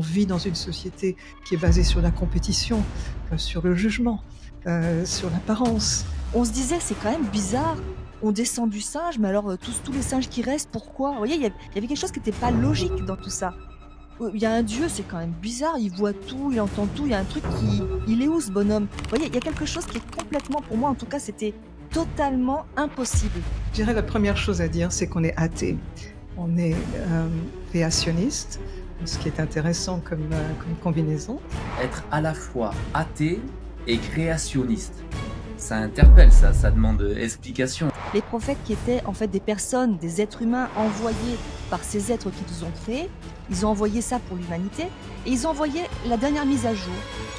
vit dans une société qui est basée sur la compétition, sur le jugement, sur l'apparence. On se disait, c'est quand même bizarre. On descend du singe, mais alors tous les singes qui restent, pourquoi? Vous voyez, il y avait quelque chose qui n'était pas logique dans tout ça. Il y a un dieu, c'est quand même bizarre, il voit tout, il entend tout, il y a un truc qui... Il est où ce bonhomme? Vous voyez, il y a quelque chose qui est complètement, pour moi en tout cas, c'était totalement impossible. Je dirais la première chose à dire, c'est qu'on est athée. On est créationniste, ce qui est intéressant comme combinaison. Être à la fois athée et créationniste, ça interpelle, ça demande explication. Les prophètes qui étaient en fait des personnes, des êtres humains envoyés par ces êtres qui nous ont créés, ils ont envoyé ça pour l'humanité et ils ont envoyé la dernière mise à jour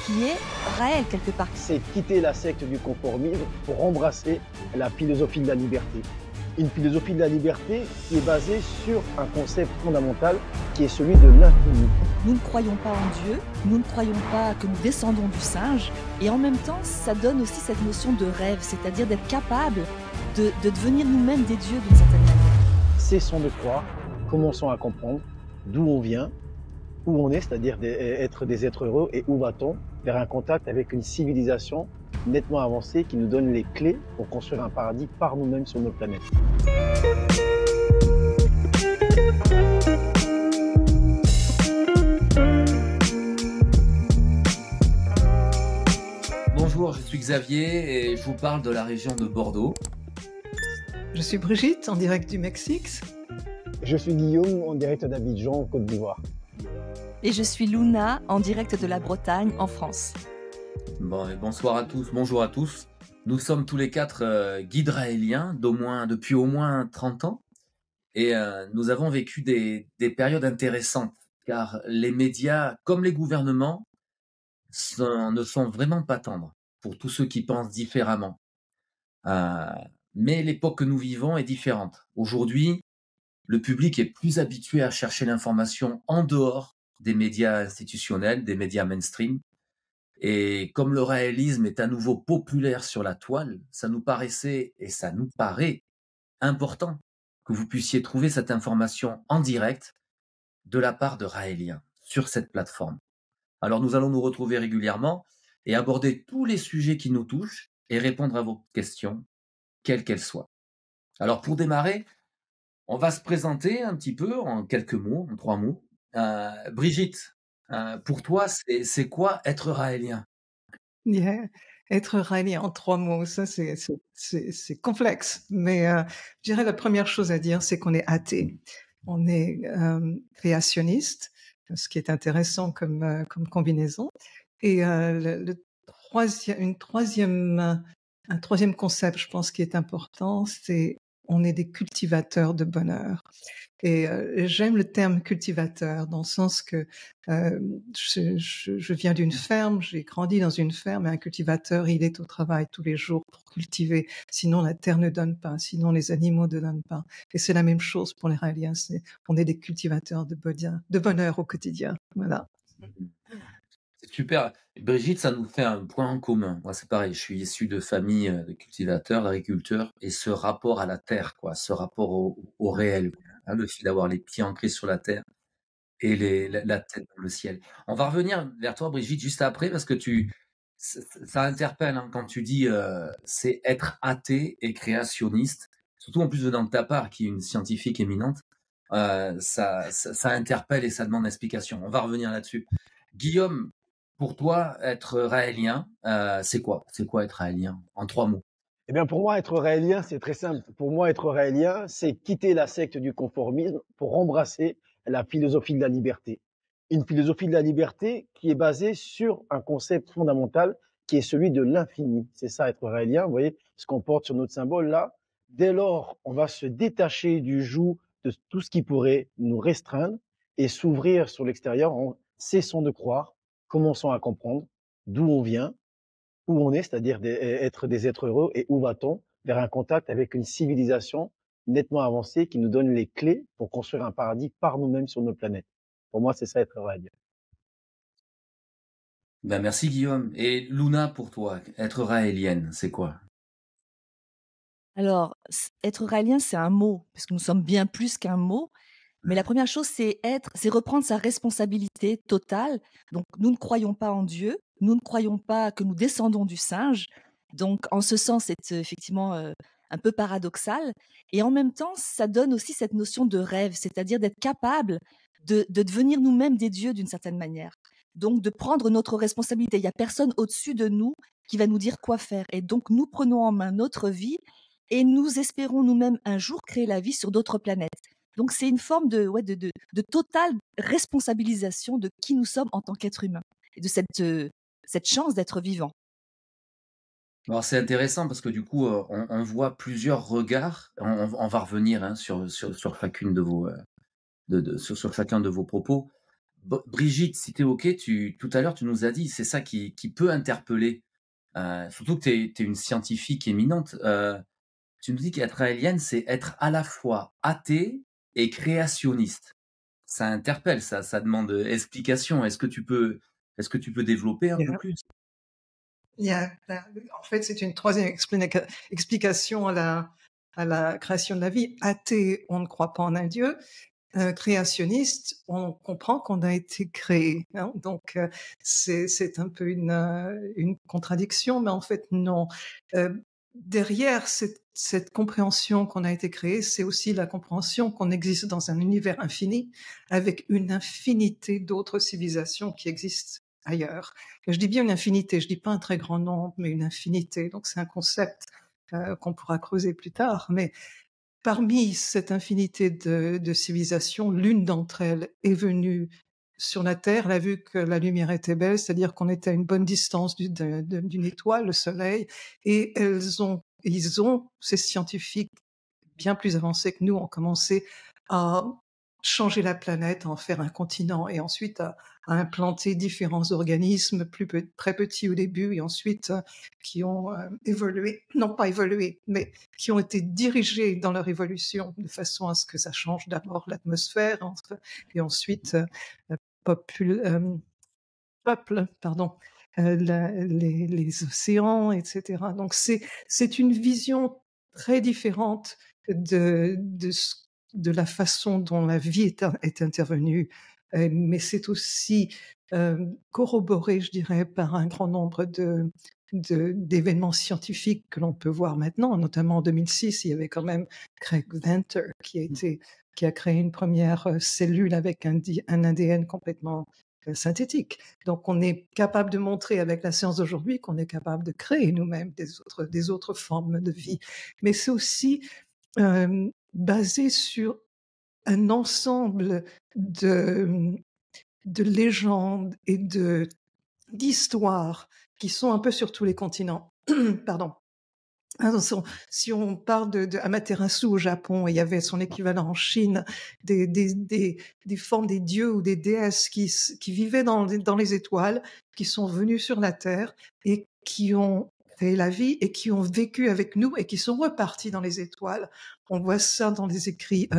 qui est Raël quelque part. C'est quitter la secte du conformisme pour embrasser la philosophie de la liberté. Une philosophie de la liberté qui est basée sur un concept fondamental qui est celui de l'infini. Nous ne croyons pas en Dieu, nous ne croyons pas que nous descendons du singe et en même temps ça donne aussi cette notion de rêve, c'est-à-dire d'être capable de devenir nous-mêmes des dieux d'une certaine manière. Cessons de croire, commençons à comprendre d'où on vient, où on est, c'est-à-dire être des êtres heureux et où va-t-on vers un contact avec une civilisation nettement avancée qui nous donne les clés pour construire un paradis par nous-mêmes sur notre planète. Bonjour, je suis Xavier et je vous parle de la région de Bordeaux. Je suis Brigitte, en direct du Mexique. Je suis Guillaume, en direct d'Abidjan, Côte d'Ivoire. Et je suis Luna, en direct de la Bretagne, en France. Bon, et bonsoir à tous, bonjour à tous. Nous sommes tous les quatre guides raéliens depuis au moins 30 ans et nous avons vécu des périodes intéressantes car les médias, comme les gouvernements, ne sont vraiment pas tendres pour tous ceux qui pensent différemment. Mais l'époque que nous vivons est différente. Aujourd'hui, le public est plus habitué à chercher l'information en dehors des médias institutionnels, des médias mainstream. Et comme le réalisme est à nouveau populaire sur la toile, ça nous paraissait et ça nous paraît important que vous puissiez trouver cette information en direct de la part de Raéliens sur cette plateforme. Alors nous allons nous retrouver régulièrement et aborder tous les sujets qui nous touchent et répondre à vos questions, quelles qu'elles soient. Alors pour démarrer, on va se présenter un petit peu en quelques mots, en 3 mots. Brigitte, pour toi, c'est quoi être raélien? Yeah. Être raélien en 3 mots, ça c'est complexe. Mais je dirais la première chose à dire, c'est qu'on est athée. On est créationniste, ce qui est intéressant comme combinaison. Et un troisième concept, je pense, qui est important, c'est on est des cultivateurs de bonheur. Et j'aime le terme cultivateur dans le sens que je viens d'une ferme, j'ai grandi dans une ferme et un cultivateur, il est au travail tous les jours pour cultiver. Sinon, la terre ne donne pas, sinon les animaux ne donnent pas. Et c'est la même chose pour les Raéliens, on est des cultivateurs de bonheur au quotidien. Voilà. C'est super. Brigitte, ça nous fait un point en commun. Moi, c'est pareil, je suis issu de famille de cultivateurs, d'agriculteurs, et ce rapport à la terre, quoi, ce rapport au réel, hein, le fait d'avoir les pieds ancrés sur la terre et la tête dans le ciel. On va revenir vers toi, Brigitte, juste après, parce que ça interpelle hein, quand tu dis c'est être athée et créationniste, surtout en plus venant de ta part, qui est une scientifique éminente, ça interpelle et ça demande explication. On va revenir là-dessus. Guillaume, pour toi, être raélien, c'est quoi? C'est quoi être raélien? En 3 mots. Eh bien, pour moi, être raélien, c'est très simple. Pour moi, être raélien, c'est quitter la secte du conformisme pour embrasser la philosophie de la liberté. Une philosophie de la liberté qui est basée sur un concept fondamental qui est celui de l'infini. C'est ça, être raélien. Vous voyez ce qu'on porte sur notre symbole là. Dès lors, on va se détacher du joug de tout ce qui pourrait nous restreindre et s'ouvrir sur l'extérieur en cessant de croire, commençons à comprendre d'où on vient, où on est, c'est-à-dire être des êtres heureux et où va-t-on vers un contact avec une civilisation nettement avancée qui nous donne les clés pour construire un paradis par nous-mêmes sur notre planète. Pour moi, c'est ça être raélien. Ben merci Guillaume. Et Luna, pour toi, être raélienne, c'est quoi? Alors, être raélien, c'est un mot, parce que nous sommes bien plus qu'un mot. Mais la première chose, c'est reprendre sa responsabilité totale. Donc, nous ne croyons pas en Dieu, nous ne croyons pas que nous descendons du singe. Donc, en ce sens, c'est effectivement un peu paradoxal. Et en même temps, ça donne aussi cette notion de rêve, c'est-à-dire d'être capable de devenir nous-mêmes des dieux d'une certaine manière. Donc, de prendre notre responsabilité. Il n'y a personne au-dessus de nous qui va nous dire quoi faire. Et donc, nous prenons en main notre vie et nous espérons nous-mêmes un jour créer la vie sur d'autres planètes. Donc, c'est une forme de totale responsabilisation de qui nous sommes en tant qu'être humain et de cette chance d'être vivant. Alors c'est intéressant parce que du coup, on voit plusieurs regards. On va revenir, hein, sur chacune de vos, sur chacun de vos propos. Brigitte, si tu es OK, tout à l'heure, tu nous as dit, c'est ça qui peut interpeller, surtout que tu es une scientifique éminente. Tu nous dis qu'être raélienne, c'est être à la fois athée et créationniste. Ça interpelle, ça demande explication. Est-ce que tu peux développer un peu Yeah. plus? En fait, c'est une troisième explication à la création de la vie. Athée, on ne croit pas en un Dieu. Créationniste, on comprend qu'on a été créé. Hein. Donc, c'est un peu une contradiction, mais en fait, non. Derrière cette compréhension qu'on a été créé, c'est aussi la compréhension qu'on existe dans un univers infini, avec une infinité d'autres civilisations qui existent ailleurs. Je dis bien une infinité, je dis pas un très grand nombre, mais une infinité. Donc, c'est un concept qu'on pourra creuser plus tard. Mais parmi cette infinité de civilisations, l'une d'entre elles est venue sur la Terre, elle a vu que la lumière était belle, c'est-à-dire qu'on était à une bonne distance d'une étoile, le Soleil, et ils ont, ces scientifiques bien plus avancés que nous, ont commencé à changer la planète, à en faire un continent, et ensuite à implanter différents organismes très petits au début, et ensuite qui ont évolué, non pas évolué, mais qui ont été dirigés dans leur évolution de façon à ce que ça change d'abord l'atmosphère, et ensuite peuple, pardon, les océans, etc. Donc c'est une vision très différente de la façon dont la vie est intervenue, mais c'est aussi corroboré, je dirais, par un grand nombre d'événements scientifiques que l'on peut voir maintenant, notamment en 2006, il y avait quand même Craig Venter qui a créé une première cellule avec un ADN complètement synthétique. Donc, on est capable de montrer avec la science d'aujourd'hui qu'on est capable de créer nous-mêmes des autres formes de vie. Mais c'est aussi basé sur un ensemble de, de légendes et d'histoires qui sont un peu sur tous les continents. Pardon. Si on parle de Amaterasu au Japon, il y avait son équivalent en Chine, des formes des dieux ou des déesses qui vivaient dans les étoiles, qui sont venus sur la Terre et qui ont créé la vie et qui ont vécu avec nous et qui sont repartis dans les étoiles. On voit ça dans les écrits,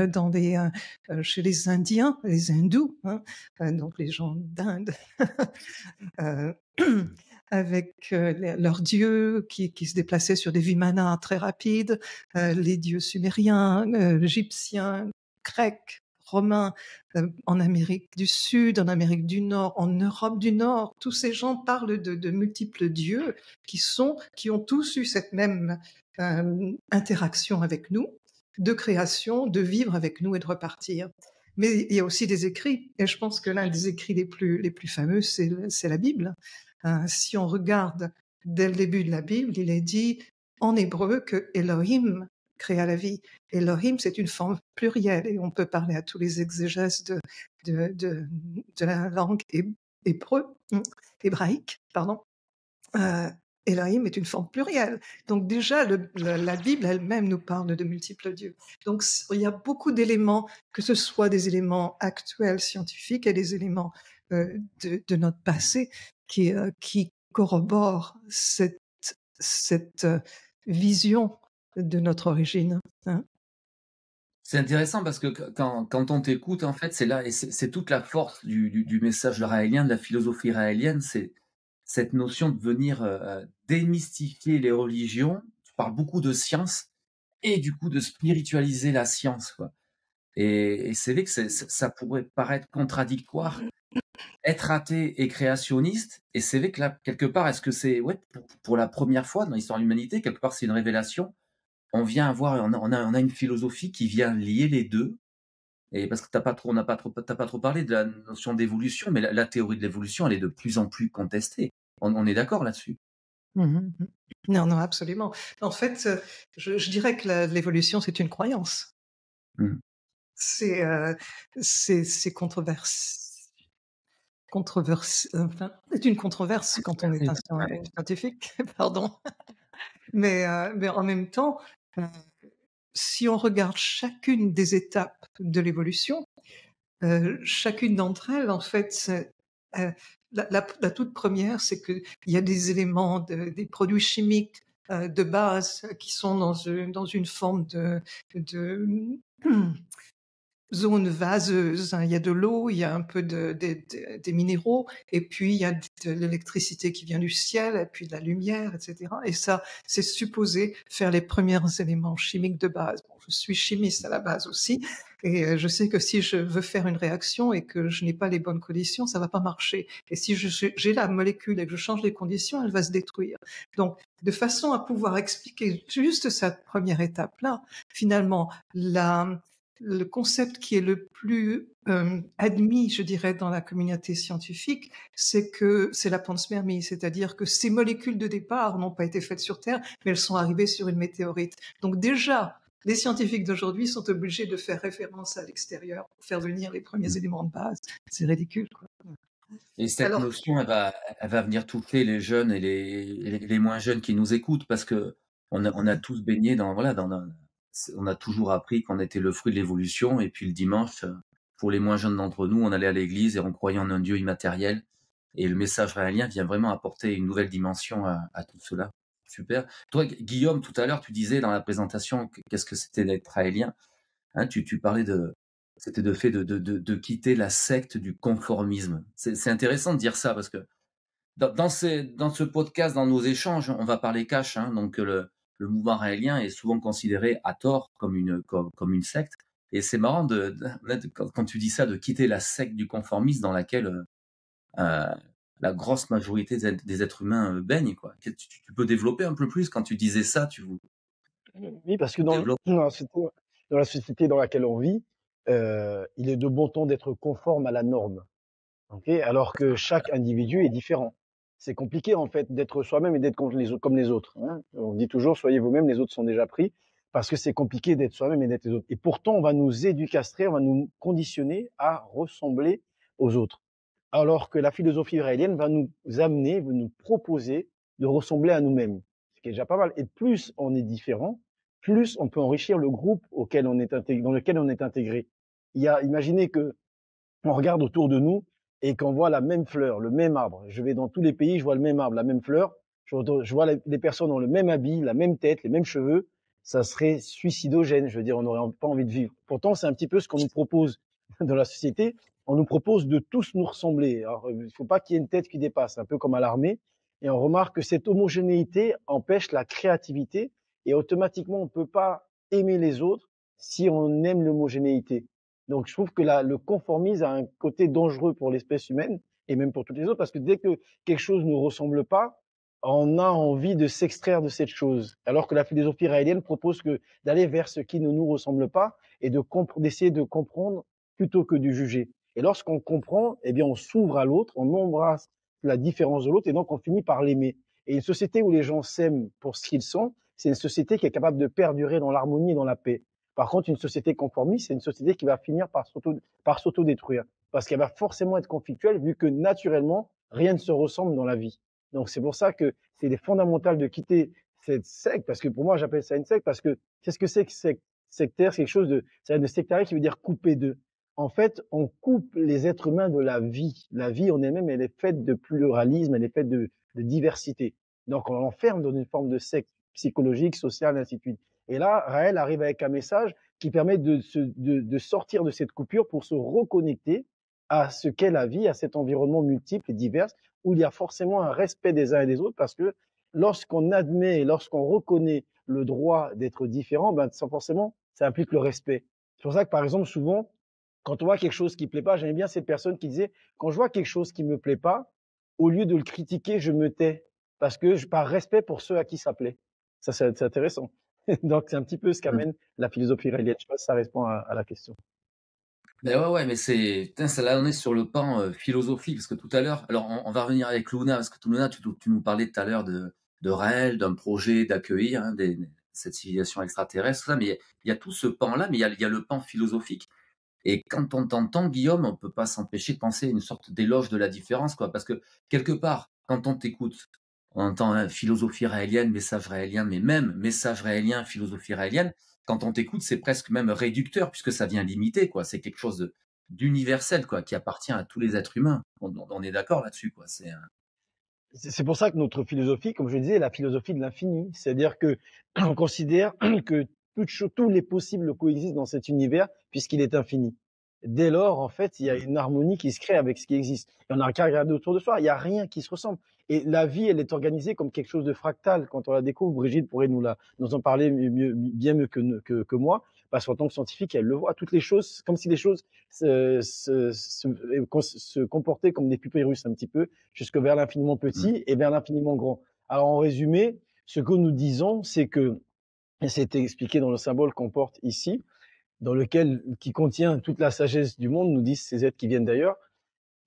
chez les Indiens, les hindous, hein, donc les gens d'Inde. Avec leurs dieux qui se déplaçaient sur des vimanas très rapides, les dieux sumériens, égyptiens, grecs, romains, en Amérique du Sud, en Amérique du Nord, en Europe du Nord. Tous ces gens parlent de multiples dieux qui ont tous eu cette même interaction avec nous, de création, de vivre avec nous et de repartir. Mais il y a aussi des écrits, et je pense que l'un des écrits les plus fameux, c'est la Bible. Si on regarde dès le début de la Bible, il est dit en hébreu que Elohim créa la vie. Elohim, c'est une forme plurielle, et on peut parler à tous les exégèses de la langue hébraïque, pardon. Elohim est une forme plurielle. Donc déjà, la Bible elle-même nous parle de multiples dieux. Donc il y a beaucoup d'éléments, que ce soit des éléments actuels scientifiques et des éléments de notre passé qui corroborent cette vision de notre origine. Hein. C'est intéressant parce que quand on t'écoute, en fait, c'est là et c'est toute la force du message raélien, de la philosophie raélienne, c'est cette notion de venir, démystifier les religions. Tu parles beaucoup de science et du coup de spiritualiser la science, quoi. Et c'est vrai que ça pourrait paraître contradictoire, être athée et créationniste. Et c'est vrai que là, quelque part, est-ce que c'est, ouais, pour la première fois dans l'histoire de l'humanité, quelque part, c'est une révélation. On a une philosophie qui vient lier les deux. Et parce que t'as pas trop parlé de la notion d'évolution, mais la théorie de l'évolution, elle est de plus en plus contestée. On est d'accord là-dessus. Mmh. Non, non, absolument. En fait, je dirais que l'évolution, c'est une croyance. Mmh. C'est, c'est enfin, c'est une controverse quand on est un scientifique, pardon. Mais en même temps, heu, si on regarde chacune des étapes de l'évolution, chacune d'entre elles, en fait, heu, la toute première, c'est qu'il y a des éléments des produits chimiques, de base qui sont dans une forme de zone vaseuse, hein. Il y a de l'eau, il y a un peu des minéraux, et puis il y a de l'électricité qui vient du ciel, et puis de la lumière, et cetera. Et ça, c'est supposé faire les premiers éléments chimiques de base. Bon, je suis chimiste à la base aussi, et je sais que si je veux faire une réaction et que je n'ai pas les bonnes conditions, ça va pas marcher. Et si j'ai la molécule et que je change les conditions, elle va se détruire. Donc, de façon à pouvoir expliquer juste cette première étape-là, finalement, le concept qui est le plus admis, je dirais, dans la communauté scientifique, c'est que c'est la panspermie, c'est-à-dire que ces molécules de départ n'ont pas été faites sur Terre, mais elles sont arrivées sur une météorite. Donc déjà, les scientifiques d'aujourd'hui sont obligés de faire référence à l'extérieur pour faire venir les premiers éléments de base. C'est ridicule, quoi. Et cette Alors, notion, elle va venir toucher les jeunes et les moins jeunes qui nous écoutent, parce que on a tous baigné on a toujours appris qu'on était le fruit de l'évolution, et puis le dimanche, pour les moins jeunes d'entre nous, on allait à l'église et on croyait en un Dieu immatériel. Et le message raélien vient vraiment apporter une nouvelle dimension à tout cela. Super. Toi, Guillaume, tout à l'heure, tu disais dans la présentation qu'est-ce que c'était d'être raélien. Hein, tu parlais c'était de fait de quitter la secte du conformisme. C'est intéressant de dire ça, parce que dans ce podcast, dans nos échanges, on va parler cash, hein, donc le mouvement raélien est souvent considéré à tort comme une secte. Et c'est marrant quand tu dis ça, de quitter la secte du conformisme dans laquelle euh, la grosse majorité des êtres humains baignent, quoi. Tu peux développer un peu plus quand tu disais ça, Oui, parce que tu développes. dans la société dans laquelle on vit, il est de bon ton d'être conforme à la norme. Ok, alors que chaque individu est différent. C'est compliqué en fait d'être soi-même et d'être comme les autres. Hein. On dit toujours soyez vous-même, les autres sont déjà pris, parce que c'est compliqué d'être soi-même et d'être les autres. Et pourtant, on va nous éducastrer, on va nous conditionner à ressembler aux autres. Alors que la philosophie raélienne va nous amener, va nous proposer de ressembler à nous-mêmes, ce qui est déjà pas mal. Et plus on est différent, plus on peut enrichir le groupe dans lequel on est intégré. Imaginez que on regarde autour de nous et qu'on voit la même fleur, le même arbre. Je vais dans tous les pays, je vois le même arbre, la même fleur. Je vois les personnes ont le même habit, la même tête, les mêmes cheveux. Ça serait suicidogène. Je veux dire, on n'aurait pas envie de vivre. Pourtant, c'est un petit peu ce qu'on nous propose dans la société. On nous propose de tous nous ressembler. Alors, il ne faut pas qu'il y ait une tête qui dépasse, un peu comme à l'armée. Et on remarque que cette homogénéité empêche la créativité et automatiquement, on ne peut pas aimer les autres si on aime l'homogénéité. Donc, je trouve que le conformisme a un côté dangereux pour l'espèce humaine et même pour toutes les autres, parce que dès que quelque chose ne nous ressemble pas, on a envie de s'extraire de cette chose. Alors que la philosophie raélienne propose d'aller vers ce qui ne nous ressemble pas et d'essayer de comprendre plutôt que de juger. Et lorsqu'on comprend, eh bien, on s'ouvre à l'autre, on embrasse la différence de l'autre et donc on finit par l'aimer. Et une société où les gens s'aiment pour ce qu'ils sont, c'est une société qui est capable de perdurer dans l'harmonie et dans la paix. Par contre, une société conformiste, c'est une société qui va finir par s'auto-détruire. Parce qu'elle va forcément être conflictuelle, vu que naturellement, rien ne se ressemble dans la vie. Donc, c'est pour ça que c'est fondamental de quitter cette secte, parce que pour moi, j'appelle ça une secte, parce que qu'est-ce que c'est que sectaire? C'est quelque chose ça vient de sectaire qui veut dire couper d'eux. En fait, on coupe les êtres humains de la vie. La vie en elle-même, elle est faite de pluralisme, elle est faite de diversité. Donc, on l'enferme dans une forme de secte psychologique, sociale, ainsi de suite. Et là, Raël arrive avec un message qui permet de sortir de cette coupure pour se reconnecter à ce qu'est la vie, à cet environnement multiple et divers, où il y a forcément un respect des uns et des autres, parce que lorsqu'on admet, lorsqu'on reconnaît le droit d'être différent, ben, forcément, ça implique le respect. pour ça que, par exemple, souvent, quand on voit quelque chose qui plaît pas, j'aimais bien cette personne qui disait: «Quand je vois quelque chose qui me plaît pas, au lieu de le critiquer, je me tais parce que par respect pour ceux à qui ça plaît». Ça, c'est intéressant. Donc c'est un petit peu ce Mmh. qu'amène la philosophie israélienne. Je sais pas si ça répond à la question. Ben ouais, ouais, mais c'est putain, ça là, on est sur le pan, philosophique parce que tout à l'heure alors on va revenir avec Luna parce que Luna, tu nous parlais tout à l'heure de Raël, d'un projet d'accueillir, hein, cette civilisation extraterrestre, tout ça, mais il y a tout ce pan-là, mais il y a le pan philosophique et quand on t'entend, Guillaume, on peut pas s'empêcher de penser à une sorte d'éloge de la différence, quoi. Parce que quelque part, quand on t'écoute, on entend, hein, philosophie raélienne, message raélien, mais même message raélien, philosophie raélienne, quand on t'écoute, c'est presque même réducteur puisque ça vient limiter, quoi. C'est quelque chose d'universel, quoi, qui appartient à tous les êtres humains. On est d'accord là-dessus, quoi. C'est C'est pour ça que notre philosophie, comme je le disais, est la philosophie de l'infini. C'est-à-dire que on considère que tous les possibles coexistent dans cet univers puisqu'il est infini. Dès lors, en fait, il y a une harmonie qui se crée avec ce qui existe. Et on n'a qu'à regarder autour de soi. Il n'y a rien qui se ressemble. Et la vie, elle est organisée comme quelque chose de fractal. Quand on la découvre, Brigitte pourrait nous en parler bien mieux que moi. Parce qu'en tant que scientifique, elle le voit. Toutes les choses, comme si les choses se comportaient comme des pupilles russes un petit peu jusque vers l'infiniment mmh, petit et vers l'infiniment grand. Alors en résumé, ce que nous disons, c'est que, et c'est expliqué dans le symbole qu'on porte ici, qui contient toute la sagesse du monde, nous disent ces êtres qui viennent d'ailleurs,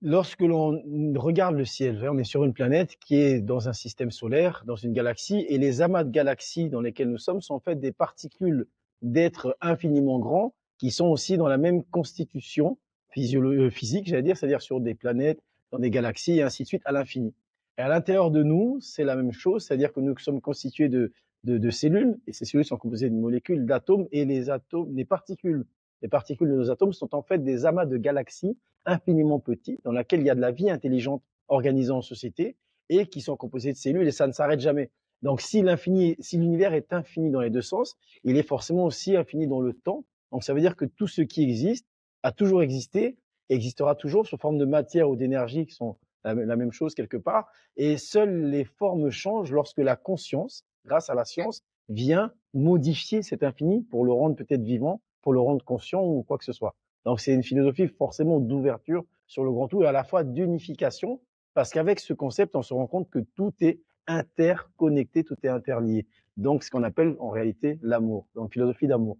lorsque l'on regarde le ciel, on est sur une planète qui est dans un système solaire, dans une galaxie, et les amas de galaxies dans lesquels nous sommes sont en fait des particules d'êtres infiniment grands qui sont aussi dans la même constitution physique, j'allais dire, c'est-à-dire sur des planètes, dans des galaxies, et ainsi de suite, à l'infini. Et à l'intérieur de nous, c'est la même chose, c'est-à-dire que nous sommes constitués de cellules, et ces cellules sont composées de molécules, d'atomes, et les particules de nos atomes sont en fait des amas de galaxies infiniment petits, dans laquelle il y a de la vie intelligente organisée en société et qui sont composées de cellules et ça ne s'arrête jamais. Donc, si l'univers est infini dans les deux sens, il est forcément aussi infini dans le temps. Donc, ça veut dire que tout ce qui existe a toujours existé, existera toujours sous forme de matière ou d'énergie qui sont la même chose quelque part. Et seules les formes changent lorsque la conscience, grâce à la science, vient modifier cet infini pour le rendre peut-être vivant, pour le rendre conscient ou quoi que ce soit. Donc c'est une philosophie forcément d'ouverture sur le grand tout et à la fois d'unification, parce qu'avec ce concept, on se rend compte que tout est interconnecté, tout est interlié. Donc ce qu'on appelle en réalité l'amour, donc philosophie d'amour.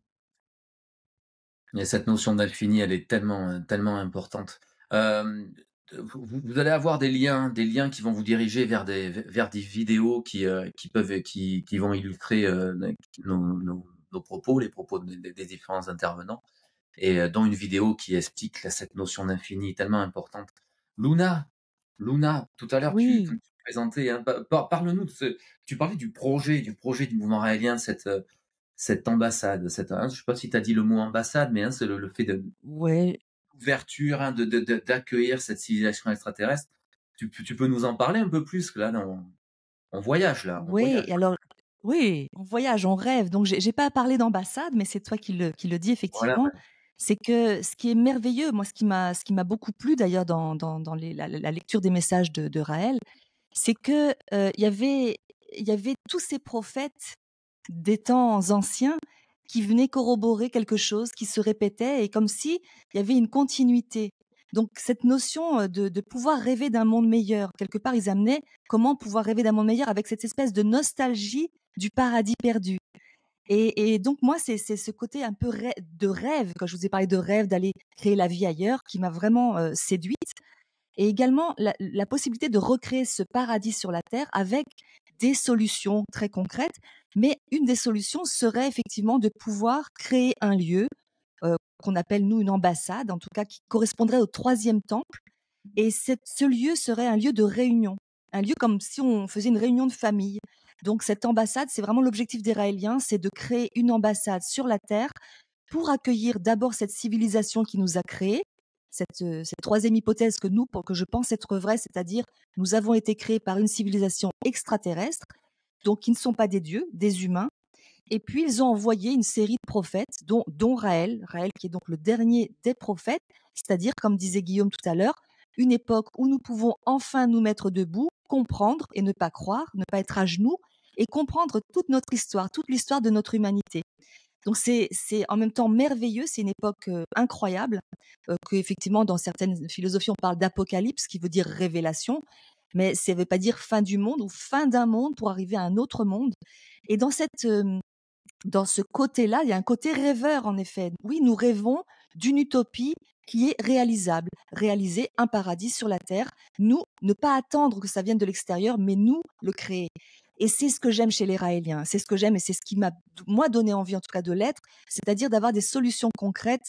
et cette notion d'infini, elle est tellement, tellement importante. Hem, vous allez avoir des liens qui vont vous diriger vers des vidéos qui vont illustrer, nos propos, les propos des différents intervenants et dont une vidéo qui explique cette notion d'infini tellement importante. Luna, Luna, tout à l'heure, Oui, tu présentais, hein, parle-nous de tu parlais du mouvement raélien, cette ambassade, hein, je sais pas si tu as dit le mot ambassade, mais hein, c'est le fait ouais, d'ouverture, hein, d'accueillir cette civilisation extraterrestre. Tu peux nous en parler un peu plus, que là, on voyage là, on ouais voyage. et alors oui, on voyage, on rêve, donc j'ai pas parlé d'ambassade, mais c'est toi qui le dis Voilà, effectivement. C'est que ce qui est merveilleux, moi ce qui m'a beaucoup plu d'ailleurs dans la lecture des messages de Raël, c'est que, il y avait tous ces prophètes des temps anciens qui venaient corroborer quelque chose qui se répétait et comme si il y avait une continuité. Donc cette notion, de pouvoir rêver d'un monde meilleur, quelque part, ils amenaient comment pouvoir rêver d'un monde meilleur avec cette espèce de nostalgie du paradis perdu. Et donc moi, c'est ce côté un peu de rêve, quand je vous ai parlé de rêve, d'aller créer la vie ailleurs, qui m'a vraiment, séduite et également la possibilité de recréer ce paradis sur la terre avec des solutions très concrètes. Mais une des solutions serait effectivement de pouvoir créer un lieu, qu'on appelle nous une ambassade, en tout cas qui correspondrait au troisième temple. Et ce lieu serait un lieu de réunion, un lieu comme si on faisait une réunion de famille. Donc cette ambassade, c'est vraiment l'objectif des Raéliens, c'est de créer une ambassade sur la terre pour accueillir d'abord cette civilisation qui nous a créés, cette troisième hypothèse que je pense être vraie, c'est-à-dire nous avons été créés par une civilisation extraterrestre, donc qui ne sont pas des dieux, des humains. Et puis ils ont envoyé une série de prophètes, dont Raël qui est donc le dernier des prophètes, c'est-à-dire, comme disait Guillaume tout à l'heure, une époque où nous pouvons enfin nous mettre debout, comprendre et ne pas croire, ne pas être à genoux, et comprendre toute notre histoire, toute l'histoire de notre humanité. Donc c'est en même temps merveilleux, c'est une époque incroyable, qu'effectivement dans certaines philosophies on parle d'apocalypse qui veut dire révélation, mais ça ne veut pas dire fin du monde ou fin d'un monde pour arriver à un autre monde. Et dans ce côté-là, il y a un côté rêveur en effet. Oui, nous rêvons d'une utopie qui est réalisable, réaliser un paradis sur la terre, nous, ne pas attendre que ça vienne de l'extérieur, mais nous le créer. Et c'est ce que j'aime chez les Raéliens, c'est ce que j'aime et c'est ce qui m'a, moi, donné envie en tout cas de l'être, c'est-à-dire d'avoir des solutions concrètes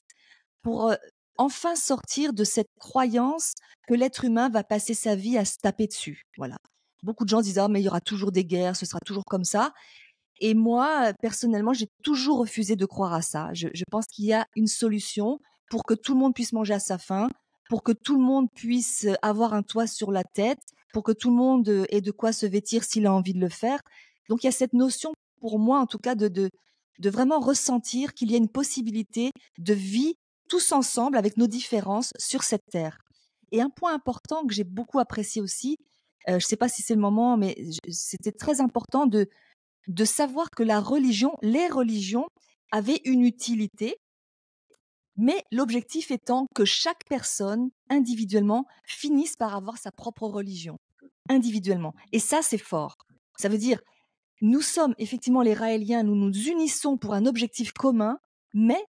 pour enfin sortir de cette croyance que l'être humain va passer sa vie à se taper dessus. Voilà. Beaucoup de gens disent, ah, mais il y aura toujours des guerres, ce sera toujours comme ça. Et moi, personnellement, j'ai toujours refusé de croire à ça. Je pense qu'il y a une solution pour que tout le monde puisse manger à sa faim, pour que tout le monde puisse avoir un toit sur la tête, pour que tout le monde ait de quoi se vêtir s'il a envie de le faire. Donc il y a cette notion, pour moi en tout cas, de vraiment ressentir qu'il y a une possibilité de vie tous ensemble avec nos différences sur cette terre. Et un point important que j'ai beaucoup apprécié aussi, je ne sais pas si c'est le moment, mais c'était très important de savoir que les religions avaient une utilité, mais l'objectif étant que chaque personne, individuellement, finisse par avoir sa propre religion, individuellement. Et ça, c'est fort. Ça veut dire, nous sommes effectivement les Raéliens, nous nous unissons pour un objectif commun, mais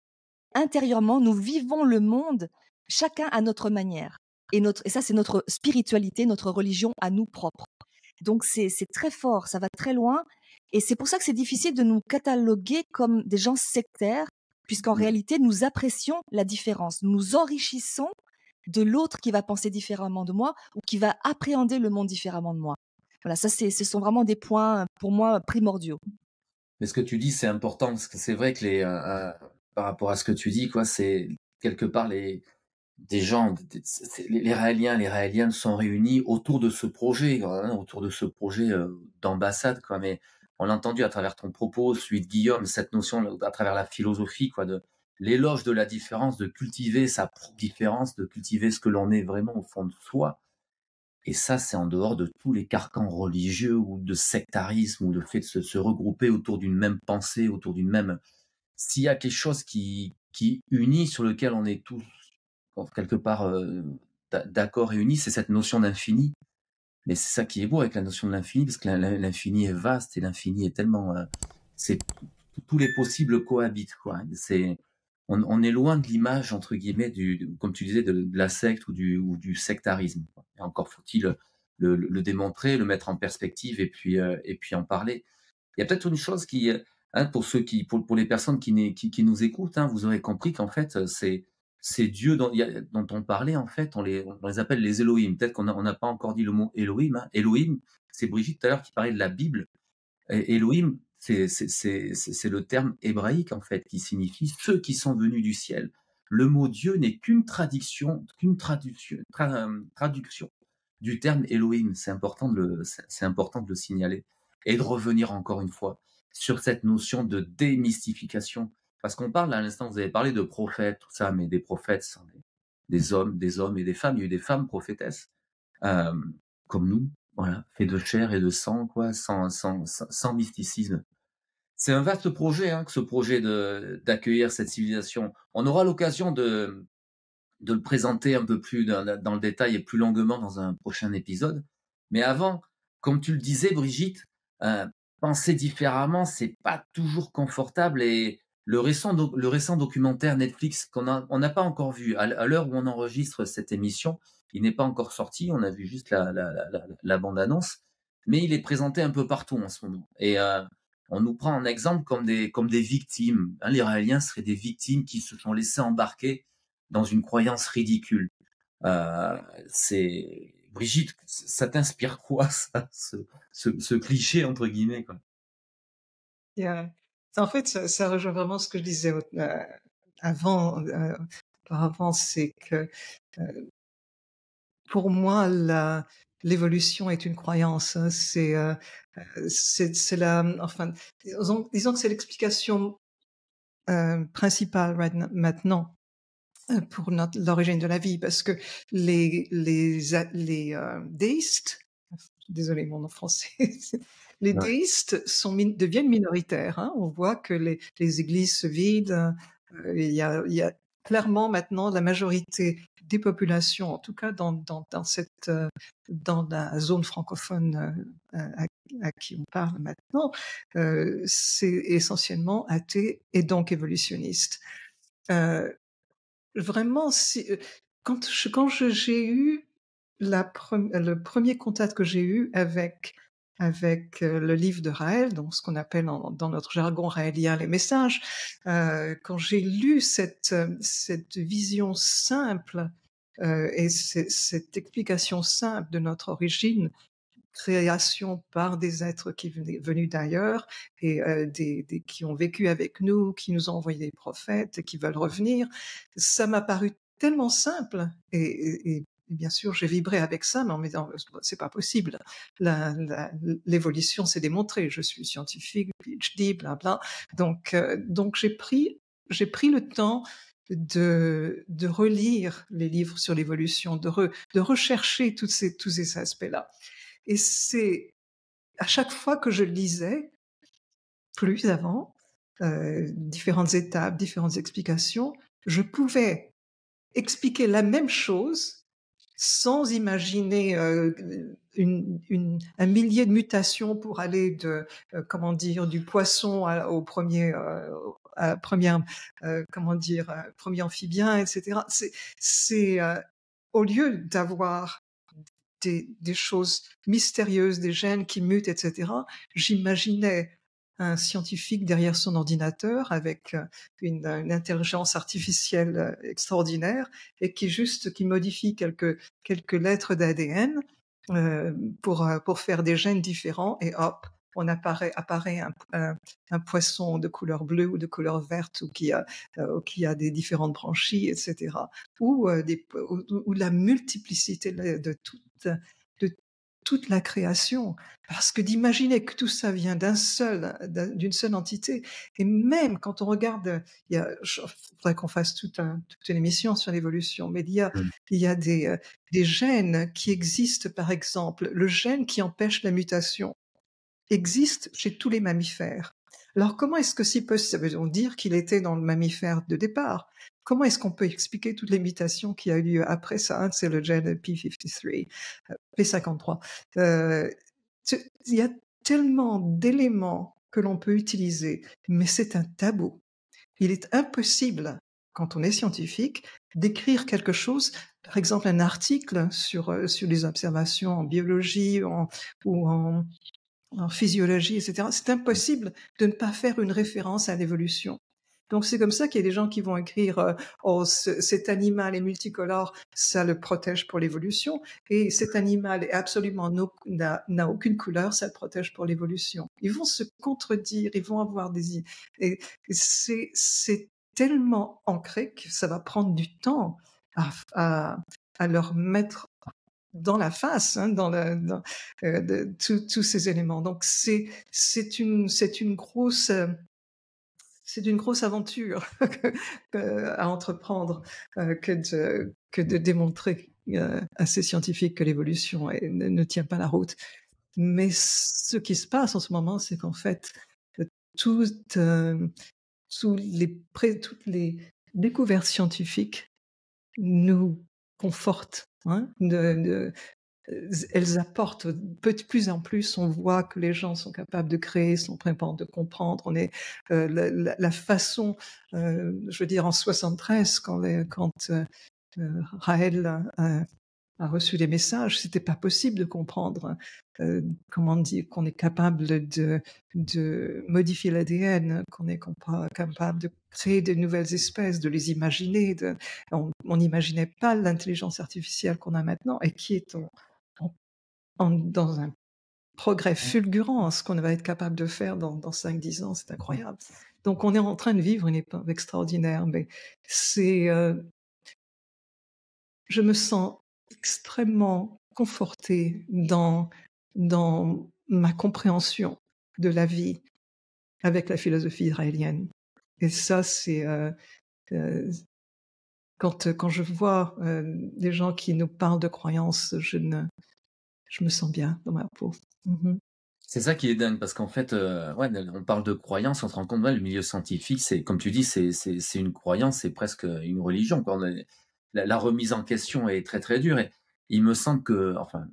intérieurement, nous vivons le monde, chacun à notre manière. Et ça, c'est notre spiritualité, notre religion à nous propres. Donc, c'est très fort, ça va très loin. Et c'est pour ça que c'est difficile de nous cataloguer comme des gens sectaires, puisqu'en réalité, nous apprécions la différence. Nous nous enrichissons de l'autre qui va penser différemment de moi ou qui va appréhender le monde différemment de moi. Voilà, ça, ce sont vraiment des points, pour moi, primordiaux. Mais ce que tu dis, c'est important, parce que c'est vrai que par rapport à ce que tu dis, quoi, c'est quelque part des gens, les Raéliennes sont réunis autour de ce projet, autour de ce projet d'ambassade, quoi. Mais on l'a entendu à travers ton propos, celui de Guillaume, cette notion à travers la philosophie, quoi, de l'éloge de la différence, de cultiver sa propre différence, de cultiver ce que l'on est vraiment au fond de soi. Et ça, c'est en dehors de tous les carcans religieux ou de sectarisme ou le fait de se regrouper autour d'une même pensée, autour d'une même. S'il y a quelque chose qui unit, sur lequel on est tous quelque part d'accord et unis, c'est cette notion d'infini. Mais c'est ça qui est beau avec la notion de l'infini, parce que l'infini est vaste et l'infini est tellement, tous les possibles cohabitent, quoi. On est loin de l'image entre guillemets comme tu disais, de la secte ou du sectarisme, quoi. Et encore faut-il le démontrer, le mettre en perspective et puis en parler. Il y a peut-être une chose qui, pour les personnes qui nous écoutent, hein, vous aurez compris qu'en fait ces dieux dont on parlait, en fait, on les appelle les Elohim. Peut-être qu'on n'a pas encore dit le mot Elohim, hein. Elohim, c'est Brigitte tout à l'heure qui parlait de la Bible. Et Elohim, c'est le terme hébraïque, en fait, qui signifie ceux qui sont venus du ciel. Le mot Dieu n'est qu'une traduction du terme Elohim. C'est important de le signaler. Et de revenir encore une fois sur cette notion de démystification. Parce qu'on parle, à l'instant, vous avez parlé de prophètes, tout ça, mais des prophètes sont des hommes et des femmes. Il y a eu des femmes prophétesses, comme nous, voilà, faits de chair et de sang, quoi, sans mysticisme. C'est un vaste projet, hein, que ce projet d'accueillir cette civilisation. On aura l'occasion de le présenter un peu plus dans le détail et plus longuement dans un prochain épisode. Mais avant, comme tu le disais, Brigitte, penser différemment, c'est pas toujours confortable. Et le récent documentaire Netflix on n'a pas encore vu, à l'heure où on enregistre cette émission, il n'est pas encore sorti. On a vu juste la bande-annonce, mais il est présenté un peu partout en ce moment. Et on nous prend en exemple comme des victimes. Hein, les Raéliens seraient des victimes qui se sont laissées embarquer dans une croyance ridicule. Brigitte, ça t'inspire quoi, ça, ce cliché entre guillemets, quoi? En fait, ça rejoint vraiment ce que je disais avant, auparavant, c'est que pour moi, l'évolution est une croyance. Hein. C'est enfin, disons que c'est l'explication principale maintenant pour l'origine de la vie, parce que les déistes désolée, mon français. Les Ouais. déistes deviennent minoritaires. Hein. On voit que les églises se vident. Il y a clairement maintenant la majorité des populations, en tout cas dans la zone francophone à qui on parle maintenant, c'est essentiellement athée et donc évolutionniste. Vraiment, j'ai eu le premier contact que j'ai eu avec le livre de Raël, donc ce qu'on appelle dans notre jargon raélien les messages, quand j'ai lu cette vision simple et cette explication simple de notre origine, création par des êtres qui venaient venus d'ailleurs et qui ont vécu avec nous, qui nous ont envoyé des prophètes, qui veulent revenir. Ça m'a paru tellement simple et bien sûr j'ai vibré avec ça, mais en me disant c'est pas possible. L'évolution s'est démontrée. Je suis scientifique, PhD, blabla. Donc j'ai pris le temps de relire les livres sur l'évolution, de rechercher tous ces aspects-là. Et c'est à chaque fois que je lisais, plus avant, différentes étapes, différentes explications, je pouvais expliquer la même chose sans imaginer un millier de mutations pour aller du poisson au premier premier amphibien, etc. C'est au lieu d'avoir des choses mystérieuses, des gènes qui mutent, etc. J'imaginais un scientifique derrière son ordinateur avec une intelligence artificielle extraordinaire et qui modifie quelques lettres d'ADN pour faire des gènes différents et hop, apparaît un poisson de couleur bleue ou de couleur verte ou qui a des différentes branchies, etc. Ou la multiplicité de toute la création. Parce que d'imaginer que tout ça vient d'une seule entité, et même quand on regarde, il faudrait qu'on fasse toute une émission sur l'évolution, mais il y a des gènes qui existent, par exemple, le gène qui empêche la mutation existe chez tous les mammifères. Alors comment est-ce que si possible, ça veut dire qu'il était dans le mammifère de départ? Comment est-ce qu'on peut expliquer toutes les mutations qui a eu lieu après ça? C'est le gène P53, P53. Il y a tellement d'éléments que l'on peut utiliser, mais c'est un tabou. Il est impossible, quand on est scientifique, d'écrire quelque chose, par exemple un article sur les observations en biologie ou en physiologie, etc. C'est impossible de ne pas faire une référence à l'évolution. Donc c'est comme ça qu'il y a des gens qui vont écrire cet animal est multicolore, ça le protège pour l'évolution, et cet animal est absolument n'a aucune couleur, ça le protège pour l'évolution. Ils vont se contredire, ils vont avoir et c'est tellement ancré que ça va prendre du temps à leur mettre dans la face, hein, de tous ces éléments. Donc c'est une grosse aventure à entreprendre que de démontrer à ces scientifiques que l'évolution ne tient pas la route. Mais ce qui se passe en ce moment, c'est qu'en fait, toutes les découvertes scientifiques nous confortent. Hein, elles apportent de plus en plus, on voit que les gens sont capables de créer, sont capables de comprendre. On est la façon, je veux dire en 73 quand Raël a reçu les messages, c'était pas possible de comprendre comment dire qu'on est capable de modifier l'ADN, qu'on est capable de créer de nouvelles espèces, de les imaginer. On n'imaginait pas l'intelligence artificielle qu'on a maintenant et qui est dans un progrès fulgurant, ce qu'on va être capable de faire dans 5-10 ans, c'est incroyable. Donc on est en train de vivre une époque extraordinaire, mais je me sens extrêmement confortée dans ma compréhension de la vie avec la philosophie israélienne. Et ça, c'est quand je vois des gens qui nous parlent de croyances, je me sens bien dans ma peau. Mmh. C'est ça qui est dingue parce qu'en fait, ouais, on parle de croyance, on se rend compte, ouais, le milieu scientifique, c'est comme tu dis, c'est une croyance, c'est presque une religion, quoi. La remise en question est très, très dure et il me semble que, enfin,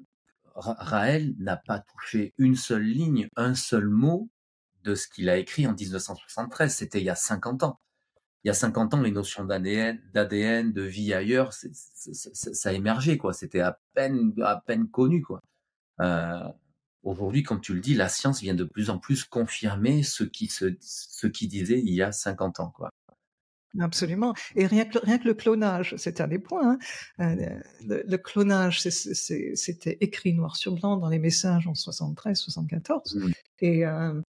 Raël n'a pas touché une seule ligne, un seul mot de ce qu'il a écrit en 1973. C'était il y a 50 ans. Il y a 50 ans, les notions d'ADN, de vie ailleurs, ça émergeait, quoi. C'était à peine connu, quoi. Euh, Aujourd'hui, comme tu le dis, la science vient de plus en plus confirmer ce qui disait il y a 50 ans, quoi. Absolument, et rien que le clonage, c'était un des points, hein. Le clonage, c'était écrit noir sur blanc dans les messages en 73-74, Mmh.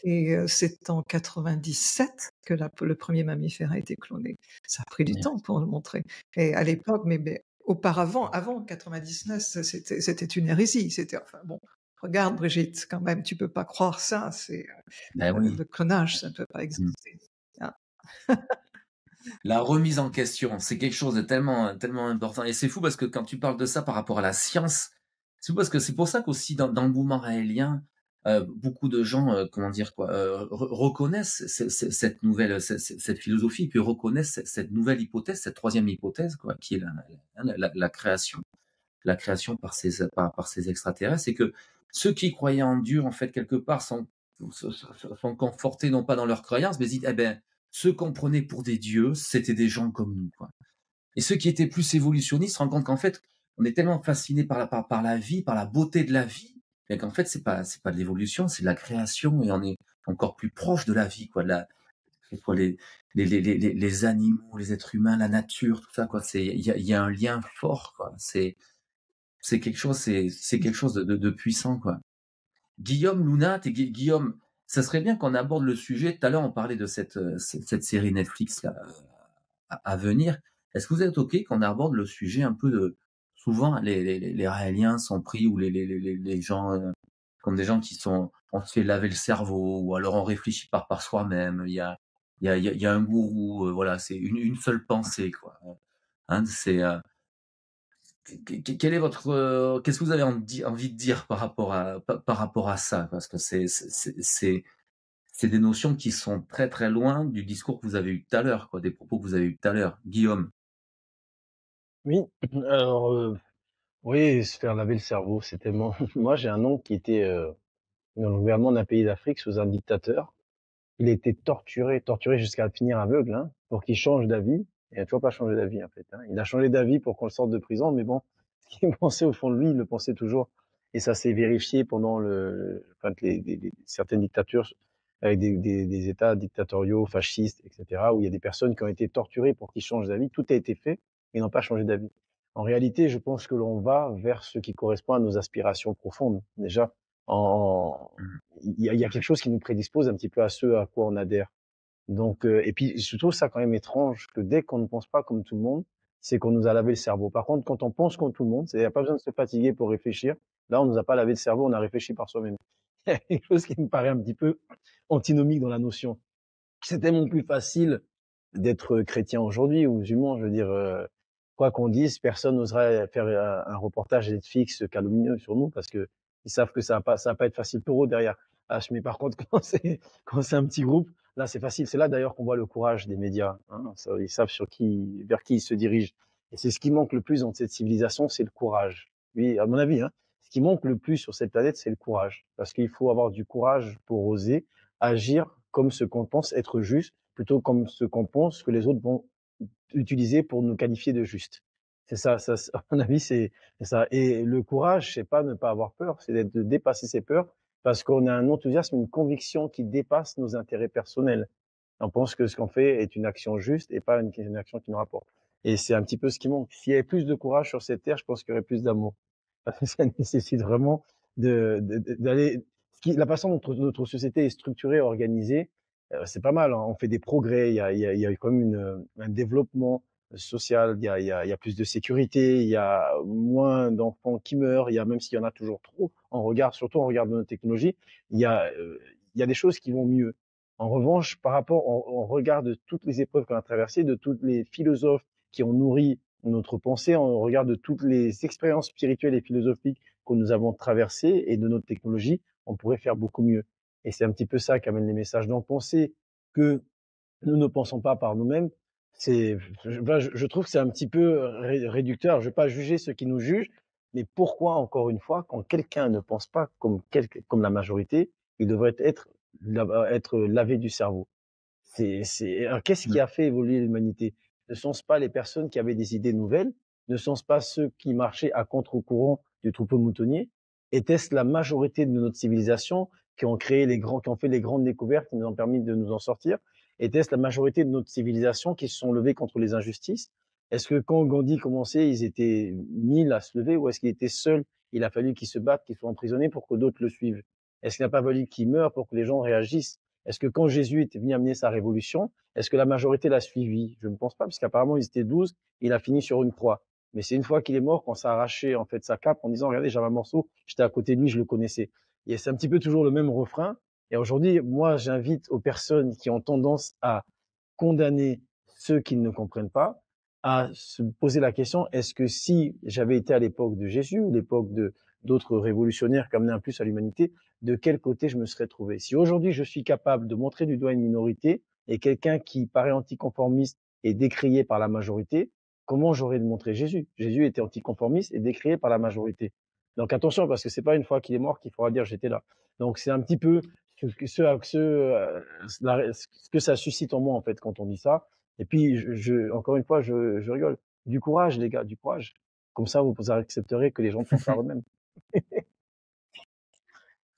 et c'est en 97 que le premier mammifère a été cloné. Ça a pris du Ouais. temps pour le montrer, et à l'époque, mais auparavant, avant 99, c'était une hérésie. C'était, enfin bon, regarde Brigitte, quand même, tu peux pas croire ça, Ben oui. le clonage, ça ne peut pas Mmh. exister. Ah. La remise en question, c'est quelque chose de tellement important et c'est fou parce que quand tu parles de ça par rapport à la science, c'est fou parce que c'est pour ça qu'aussi dans le mouvement raélien, beaucoup de gens, comment dire quoi, reconnaissent cette philosophie, puis reconnaissent cette nouvelle hypothèse, cette troisième hypothèse quoi, qui est la création. La création par ces extraterrestres, et que ceux qui croyaient en Dieu, en fait, quelque part, sont confortés non pas dans leur croyance, mais disent, eh ben, ceux qu'on prenait pour des dieux, c'était des gens comme nous, quoi. Et ceux qui étaient plus évolutionnistes se rendent compte qu'en fait, on est tellement fasciné par la vie, par la beauté de la vie, et qu'en fait, c'est pas de l'évolution, c'est de la création, et on est encore plus proche de la vie, quoi, c'est quoi, les animaux, les êtres humains, la nature, tout ça, quoi. Il y a un lien fort, quoi. C'est quelque chose de puissant, quoi. Guillaume Lunat et Guillaume, ça serait bien qu'on aborde le sujet. Tout à l'heure, on parlait de cette série Netflix là, à venir. Est-ce que vous êtes OK qu'on aborde le sujet un peu de... Souvent, les Raéliens sont pris, ou les gens, comme des gens qui sont... On se fait laver le cerveau, ou alors on réfléchit par soi-même. Il y a un gourou, voilà, c'est une seule pensée, quoi. Hein, quel est votre, qu'est-ce que vous avez envie de dire par rapport à ça? Parce que c'est des notions qui sont très très loin du discours que vous avez eu tout à l'heure, quoi, des propos que vous avez eu tout à l'heure. Guillaume. Oui, alors, oui, se faire laver le cerveau, c'est tellement moi, j'ai un oncle qui était, dans le gouvernement d'un pays d'Afrique sous un dictateur. Il a été torturé jusqu'à finir aveugle, hein, pour qu'il change d'avis. Il a toujours pas changé d'avis, en fait, hein. Il a changé d'avis pour qu'on le sorte de prison, mais bon, ce qu'il pensait au fond de lui, il le pensait toujours. Et ça s'est vérifié pendant quand certaines dictatures avec des États dictatoriaux, fascistes, etc., où il y a des personnes qui ont été torturées pour qu'ils changent d'avis. Tout a été fait, mais ils n'ont pas changé d'avis. En réalité, je pense que l'on va vers ce qui correspond à nos aspirations profondes. Déjà, en, Mmh. il y a quelque chose qui nous prédispose un petit peu à ce à quoi on adhère. Donc, et puis je trouve ça quand même étrange que dès qu'on ne pense pas comme tout le monde, c'est qu'on nous a lavé le cerveau. Par contre, quand on pense comme tout le monde, il n'y a pas besoin de se fatiguer pour réfléchir. Là, on nous a pas lavé le cerveau, on a réfléchi par soi-même. Il y a quelque chose qui me paraît un petit peu antinomique dans la notion. C'est tellement plus facile d'être chrétien aujourd'hui ou musulman. Je veux dire, quoi qu'on dise, personne n'oserait faire un reportage Netflix calomnieux sur nous parce que ils savent que ça va pas être facile pour eux derrière. Ah, mais par contre, quand c'est un petit groupe, là, c'est facile. C'est là d'ailleurs qu'on voit le courage des médias, hein. Ils savent vers qui ils se dirigent. Et c'est ce qui manque le plus dans cette civilisation, c'est le courage. Oui, à mon avis, hein. Ce qui manque le plus sur cette planète, c'est le courage. Parce qu'il faut avoir du courage pour oser agir comme ce qu'on pense être juste, plutôt comme ce qu'on pense que les autres vont utiliser pour nous qualifier de juste. C'est ça, à mon avis, c'est ça. Et le courage, c'est pas ne pas avoir peur, c'est de dépasser ses peurs parce qu'on a un enthousiasme, une conviction qui dépasse nos intérêts personnels. On pense que ce qu'on fait est une action juste et pas une action qui nous rapporte. Et c'est un petit peu ce qui manque. S'il y avait plus de courage sur cette terre, je pense qu'il y aurait plus d'amour. Parce que ça nécessite vraiment d'aller. La façon dont notre société est structurée, organisée, c'est pas mal, hein. On fait des progrès. Il y a quand même un développement social. Il y a plus de sécurité. Il y a moins d'enfants qui meurent. Il y a, même s'il y en a toujours trop, surtout en regard de nos technologies, il y a des choses qui vont mieux. En revanche, on regarde toutes les épreuves qu'on a traversées, de tous les philosophes qui ont nourri notre pensée, on regarde toutes les expériences spirituelles et philosophiques que nous avons traversées et de notre technologie, on pourrait faire beaucoup mieux. Et c'est un petit peu ça qu'amène les messages. Donc, penser que nous ne pensons pas par nous-mêmes, je trouve que c'est un petit peu réducteur. Je ne vais pas juger ceux qui nous jugent, mais pourquoi, encore une fois, quand quelqu'un ne pense pas comme la majorité, il devrait être lavé du cerveau? Alors, qu'est-ce qui a fait évoluer l'humanité? Ne sont-ce pas les personnes qui avaient des idées nouvelles? Ne sont-ce pas ceux qui marchaient à contre-courant du troupeau moutonnier? Était-ce la majorité de notre civilisation qui ont fait les grandes découvertes qui nous ont permis de nous en sortir? Était-ce la majorité de notre civilisation qui se sont levés contre les injustices? Est-ce que quand Gandhi commençait, ils étaient 1000 à se lever, ou est-ce qu'il était seul? Il a fallu qu'il se batte, qu'il soit emprisonné pour que d'autres le suivent. Est-ce qu'il n'a pas fallu qu'il meure pour que les gens réagissent? Est-ce que quand Jésus est venu amener sa révolution, est-ce que la majorité l'a suivi? Je ne pense pas, puisqu'apparemment ils étaient 12, il a fini sur une croix. Mais c'est une fois qu'il est mort qu'on s'est arraché en fait sa cape en disant regardez, j'avais un morceau, j'étais à côté de lui, je le connaissais. Et c'est un petit peu toujours le même refrain. Et aujourd'hui, moi, j'invite aux personnes qui ont tendance à condamner ceux qui ne comprennent pas à se poser la question, est-ce que si j'avais été à l'époque de Jésus ou l'époque d'autres révolutionnaires qui amenaient un plus à l'humanité, de quel côté je me serais trouvé? Si aujourd'hui je suis capable de montrer du doigt une minorité et quelqu'un qui paraît anticonformiste est décrié par la majorité, comment j'aurais de montrer Jésus? Jésus était anticonformiste et décrié par la majorité. Donc attention, parce que c'est pas une fois qu'il est mort qu'il faudra dire j'étais là. Donc c'est un petit peu ce que ça suscite en moi en fait quand on dit ça. Et puis encore une fois, je rigole. Du courage, les gars, du courage. Comme ça, vous accepterez que les gens pensent par eux-mêmes.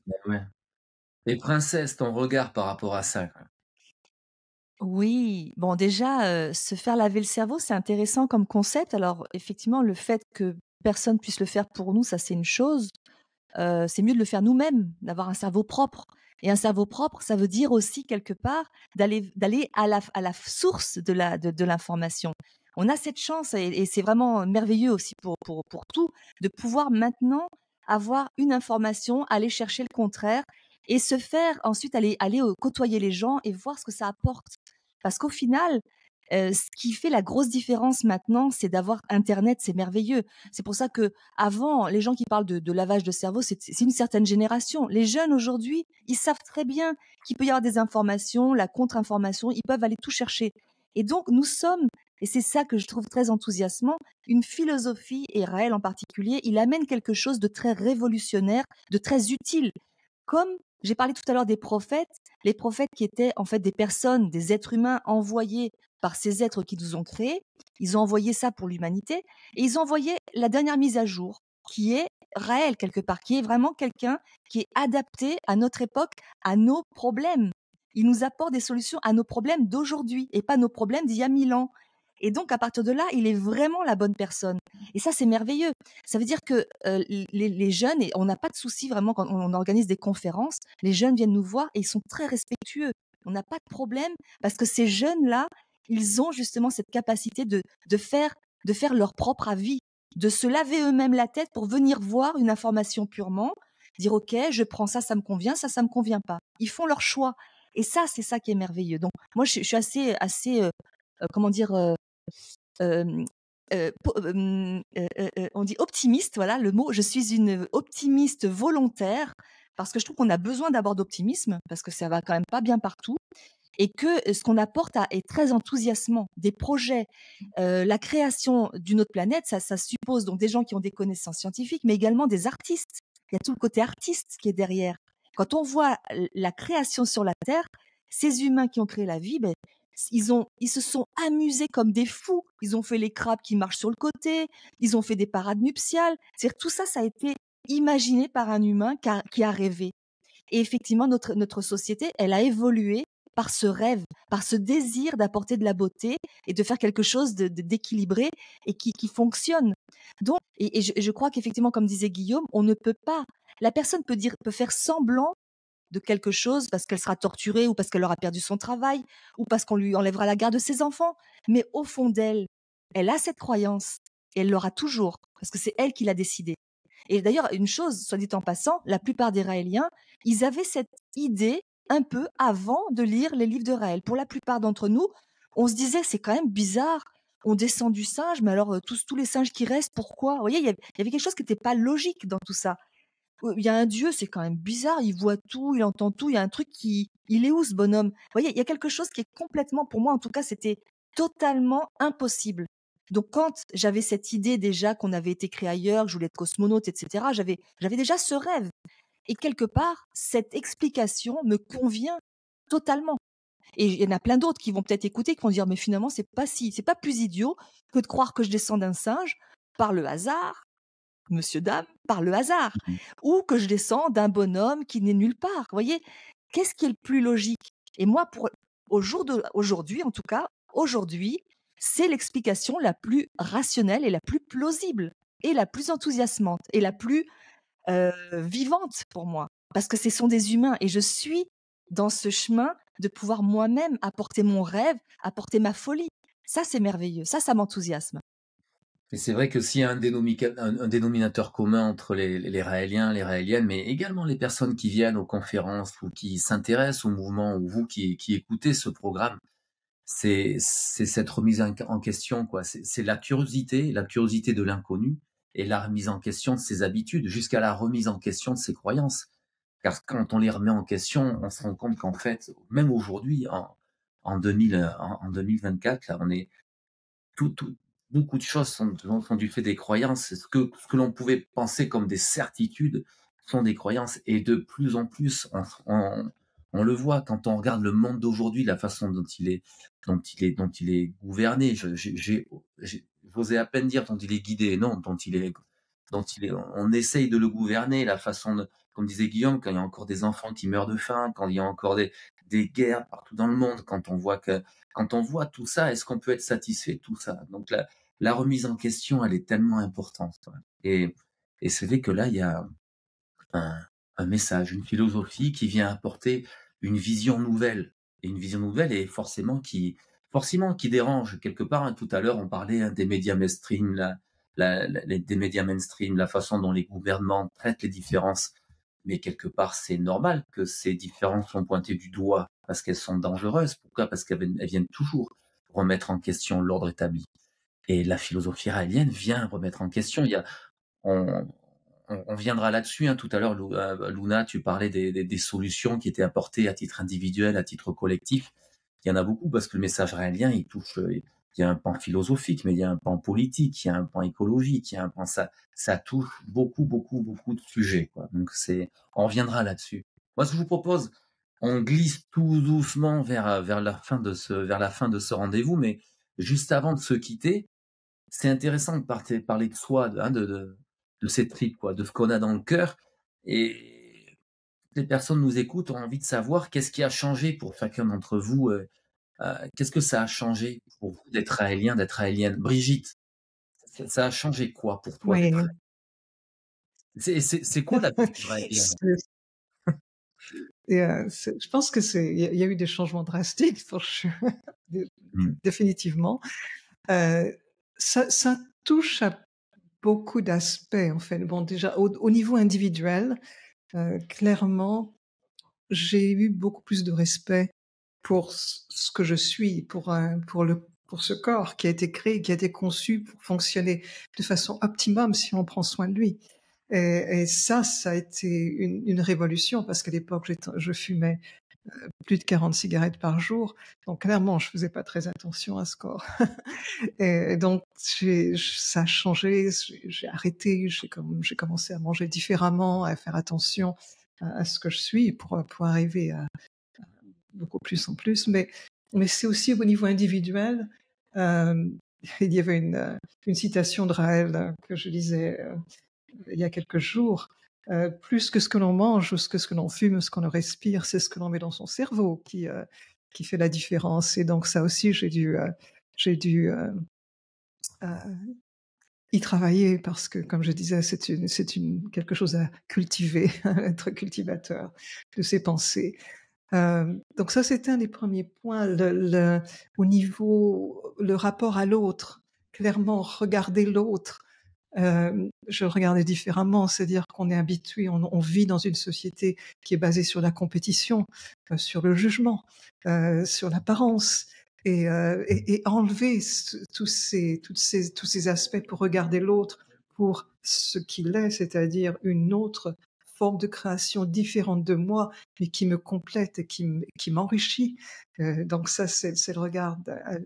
Ben ouais. Et princesse, ton regard par rapport à ça, quoi. Oui, bon déjà, se faire laver le cerveau, c'est intéressant comme concept. Alors effectivement, le fait que personne puisse le faire pour nous, ça c'est une chose. C'est mieux de le faire nous-mêmes, d'avoir un cerveau propre. Et un cerveau propre, ça veut dire aussi quelque part d'aller à la source de l'information. On a cette chance et c'est vraiment merveilleux aussi pour tout, de pouvoir maintenant avoir une information, aller chercher le contraire et se faire ensuite aller côtoyer les gens et voir ce que ça apporte. Parce qu'au final, ce qui fait la grosse différence maintenant, c'est d'avoir Internet, c'est merveilleux. C'est pour ça que avant, les gens qui parlent de lavage de cerveau, c'est une certaine génération. Les jeunes aujourd'hui, ils savent très bien qu'il peut y avoir des informations, la contre-information, ils peuvent aller tout chercher. Et donc, nous sommes, et c'est ça que je trouve très enthousiasmant, une philosophie, et Raël en particulier, il amène quelque chose de très révolutionnaire, de très utile. Comme j'ai parlé tout à l'heure des prophètes, les prophètes qui étaient en fait des personnes, des êtres humains envoyés par ces êtres qui nous ont créés, ils ont envoyé ça pour l'humanité, et ils ont envoyé la dernière mise à jour, qui est Raël quelque part, qui est vraiment quelqu'un qui est adapté à notre époque, à nos problèmes. Il nous apporte des solutions à nos problèmes d'aujourd'hui, et pas nos problèmes d'il y a 1000 ans. Et donc, à partir de là, il est vraiment la bonne personne. Et ça, c'est merveilleux. Ça veut dire que les jeunes, et on n'a pas de souci vraiment quand on organise des conférences, les jeunes viennent nous voir et ils sont très respectueux. On n'a pas de problème parce que ces jeunes-là, ils ont justement cette capacité de faire leur propre avis, de se laver eux-mêmes la tête pour venir voir une information purement, dire ok, je prends ça, ça me convient, ça me convient pas. Ils font leur choix. Et ça, c'est ça qui est merveilleux. Donc, moi, je suis assez comment dire, on dit optimiste, voilà le mot. Je suis une optimiste volontaire parce que je trouve qu'on a besoin d'abord d'optimisme parce que ça va quand même pas bien partout et que ce qu'on apporte est très enthousiasmant. Des projets, la création d'une autre planète, ça suppose donc des gens qui ont des connaissances scientifiques, mais également des artistes. Il y a tout le côté artiste qui est derrière. Quand on voit la création sur la Terre, ces humains qui ont créé la vie, ils se sont amusés comme des fous. Ils ont fait les crabes qui marchent sur le côté. Ils ont fait des parades nuptiales. C'est-à-dire tout ça, ça a été imaginé par un humain qui a rêvé. Et effectivement, notre société, elle a évolué par ce rêve, par ce désir d'apporter de la beauté et de faire quelque chose d'équilibré et qui fonctionne. Donc, et je crois qu'effectivement, comme disait Guillaume, on ne peut pas. La personne peut faire semblant de quelque chose parce qu'elle sera torturée ou parce qu'elle aura perdu son travail ou parce qu'on lui enlèvera la garde de ses enfants. Mais au fond d'elle, elle a cette croyance et elle l'aura toujours parce que c'est elle qui l'a décidé. Et d'ailleurs, une chose, soit dit en passant, la plupart des Raéliens, ils avaient cette idée un peu avant de lire les livres de Raël. Pour la plupart d'entre nous, on se disait, c'est quand même bizarre. on descend du singe, mais alors tous les singes qui restent, pourquoi? Vous voyez, il y avait quelque chose qui n'était pas logique dans tout ça. Il y a un dieu, c'est quand même bizarre, il voit tout, il entend tout, il y a un truc qui il est où ce bonhomme? Vous voyez, il y a quelque chose qui est complètement pour moi en tout cas, c'était totalement impossible. Donc quand j'avais cette idée déjà qu'on avait été créé ailleurs, que je voulais être cosmonaute et cetera, j'avais déjà ce rêve et quelque part, cette explication me convient totalement et il y en a plein d'autres qui vont peut-être écouter, qui vont dire: «Mais finalement, c'est pas plus idiot que de croire que je descends d'un singe par le hasard, monsieur, dame, par le hasard, Mmh. ou que je descends d'un bonhomme qui n'est nulle part». Vous voyez? Qu'est-ce qui est le plus logique? Et moi, aujourd'hui, en tout cas, aujourd'hui, c'est l'explication la plus rationnelle et la plus plausible et la plus enthousiasmante et la plus, vivante pour moi. Parce que ce sont des humains et je suis dans ce chemin de pouvoir moi-même apporter mon rêve, apporter ma folie. Ça, c'est merveilleux. Ça m'enthousiasme. Et c'est vrai que s'il y a un dénominateur commun entre les Raéliens, les Raéliennes, mais également les personnes qui viennent aux conférences ou qui s'intéressent au mouvement, ou vous qui écoutez ce programme, c'est cette remise en question, quoi. C'est la curiosité de l'inconnu et la remise en question de ses habitudes, jusqu'à la remise en question de ses croyances. Car quand on les remet en question, on se rend compte qu'en fait, même aujourd'hui, en 2024, là, on est tout, beaucoup de choses sont du fait des croyances. Ce que l'on pouvait penser comme des certitudes sont des croyances. Et de plus en plus, on le voit quand on regarde le monde d'aujourd'hui, la façon dont il est gouverné. J'osais à peine dire dont il est guidé, non, on essaye de le gouverner, la façon comme disait Guillaume, quand il y a encore des enfants qui meurent de faim, quand il y a encore des guerres partout dans le monde, quand on voit tout ça, est-ce qu'on peut être satisfait de tout ça? Donc la remise en question, elle est tellement importante. Ouais. Et c'est vrai que là, il y a un, un message, une philosophie qui vient apporter une vision nouvelle. Et une vision nouvelle est forcément qui dérange quelque part. Hein. Tout à l'heure, on parlait des médias mainstream, des médias mainstream, la façon dont les gouvernements traitent les différences. Mais quelque part, c'est normal que ces différences sont pointées du doigt parce qu'elles sont dangereuses. Pourquoi? Parce qu'elles viennent toujours remettre en question l'ordre établi. Et la philosophie raélienne vient remettre en question. On, on viendra là-dessus. Hein. Tout à l'heure, Luna, tu parlais des solutions qui étaient apportées à titre individuel, à titre collectif. Il y en a beaucoup parce que le message raélien, il touche. Il y a un pan philosophique, mais il y a un pan politique, il y a un pan écologique, il y a un pan ça touche beaucoup, beaucoup, beaucoup de sujets. Quoi. Donc on reviendra là-dessus. Moi, ce que je vous propose, on glisse tout doucement vers la fin de ce rendez-vous, mais juste avant de se quitter, c'est intéressant de parler de soi, de ces tripes, quoi, de ce qu'on a dans le cœur. Et les personnes nous écoutent, ont envie de savoir qu'est-ce qui a changé pour chacun d'entre vous. Qu'est-ce que ça a changé pour vous d'être raélien, d'être raélienne? Brigitte, ça a changé quoi pour toi Oui. d'être c'est quoi la vie du raélien? C'est je pense que il y a eu des changements drastiques pour sure, dé Mmh. définitivement. Heu, ça touche à beaucoup d'aspects, en fait. Bon, déjà, au niveau individuel, clairement, j'ai eu beaucoup plus de respect pour ce que je suis, pour ce corps qui a été créé, qui a été conçu pour fonctionner de façon optimum si on prend soin de lui. Et ça a été une révolution parce qu'à l'époque, je fumais plus de 40 cigarettes par jour. Donc clairement, je faisais pas très attention à ce corps. Et donc ça a changé, j'ai arrêté, j'ai commencé à manger différemment, à faire attention à ce que je suis pour arriver à beaucoup plus en plus. Mais c'est aussi au niveau individuel. Hem, il y avait une citation de Raël que je lisais, il y a quelques jours. Plus que ce que l'on mange ou que ce que l'on fume, ce qu'on respire, c'est ce que l'on met dans son cerveau qui fait la différence. Et donc ça aussi, j'ai dû y travailler parce que, comme je disais, c'est quelque chose à cultiver, être cultivateur de ses pensées. Donc ça, c'était un des premiers points, au niveau le rapport à l'autre. Clairement, regarder l'autre. Je regardais différemment, c'est-à-dire qu'on est habitué, on vit dans une société qui est basée sur la compétition, sur le jugement, sur l'apparence. et enlever tous ces aspects pour regarder l'autre pour ce qu'il est, c'est-à-dire une autre forme de création différente de moi, mais qui me complète et qui m'enrichit. Donc ça, c'est le regard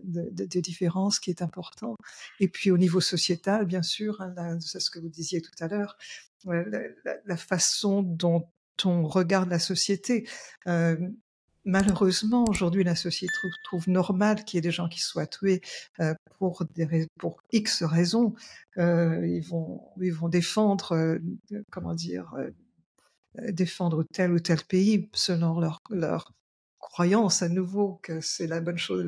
de différence qui est important. Et puis au niveau sociétal, bien sûr, hein, c'est ce que vous disiez tout à l'heure, la façon dont on regarde la société. Malheureusement, aujourd'hui, la société trouve normal qu'il y ait des gens qui soient tués pour X raisons. Ils vont défendre, comment dire, défendre tel ou tel pays selon leur croyance à nouveau que c'est la bonne chose,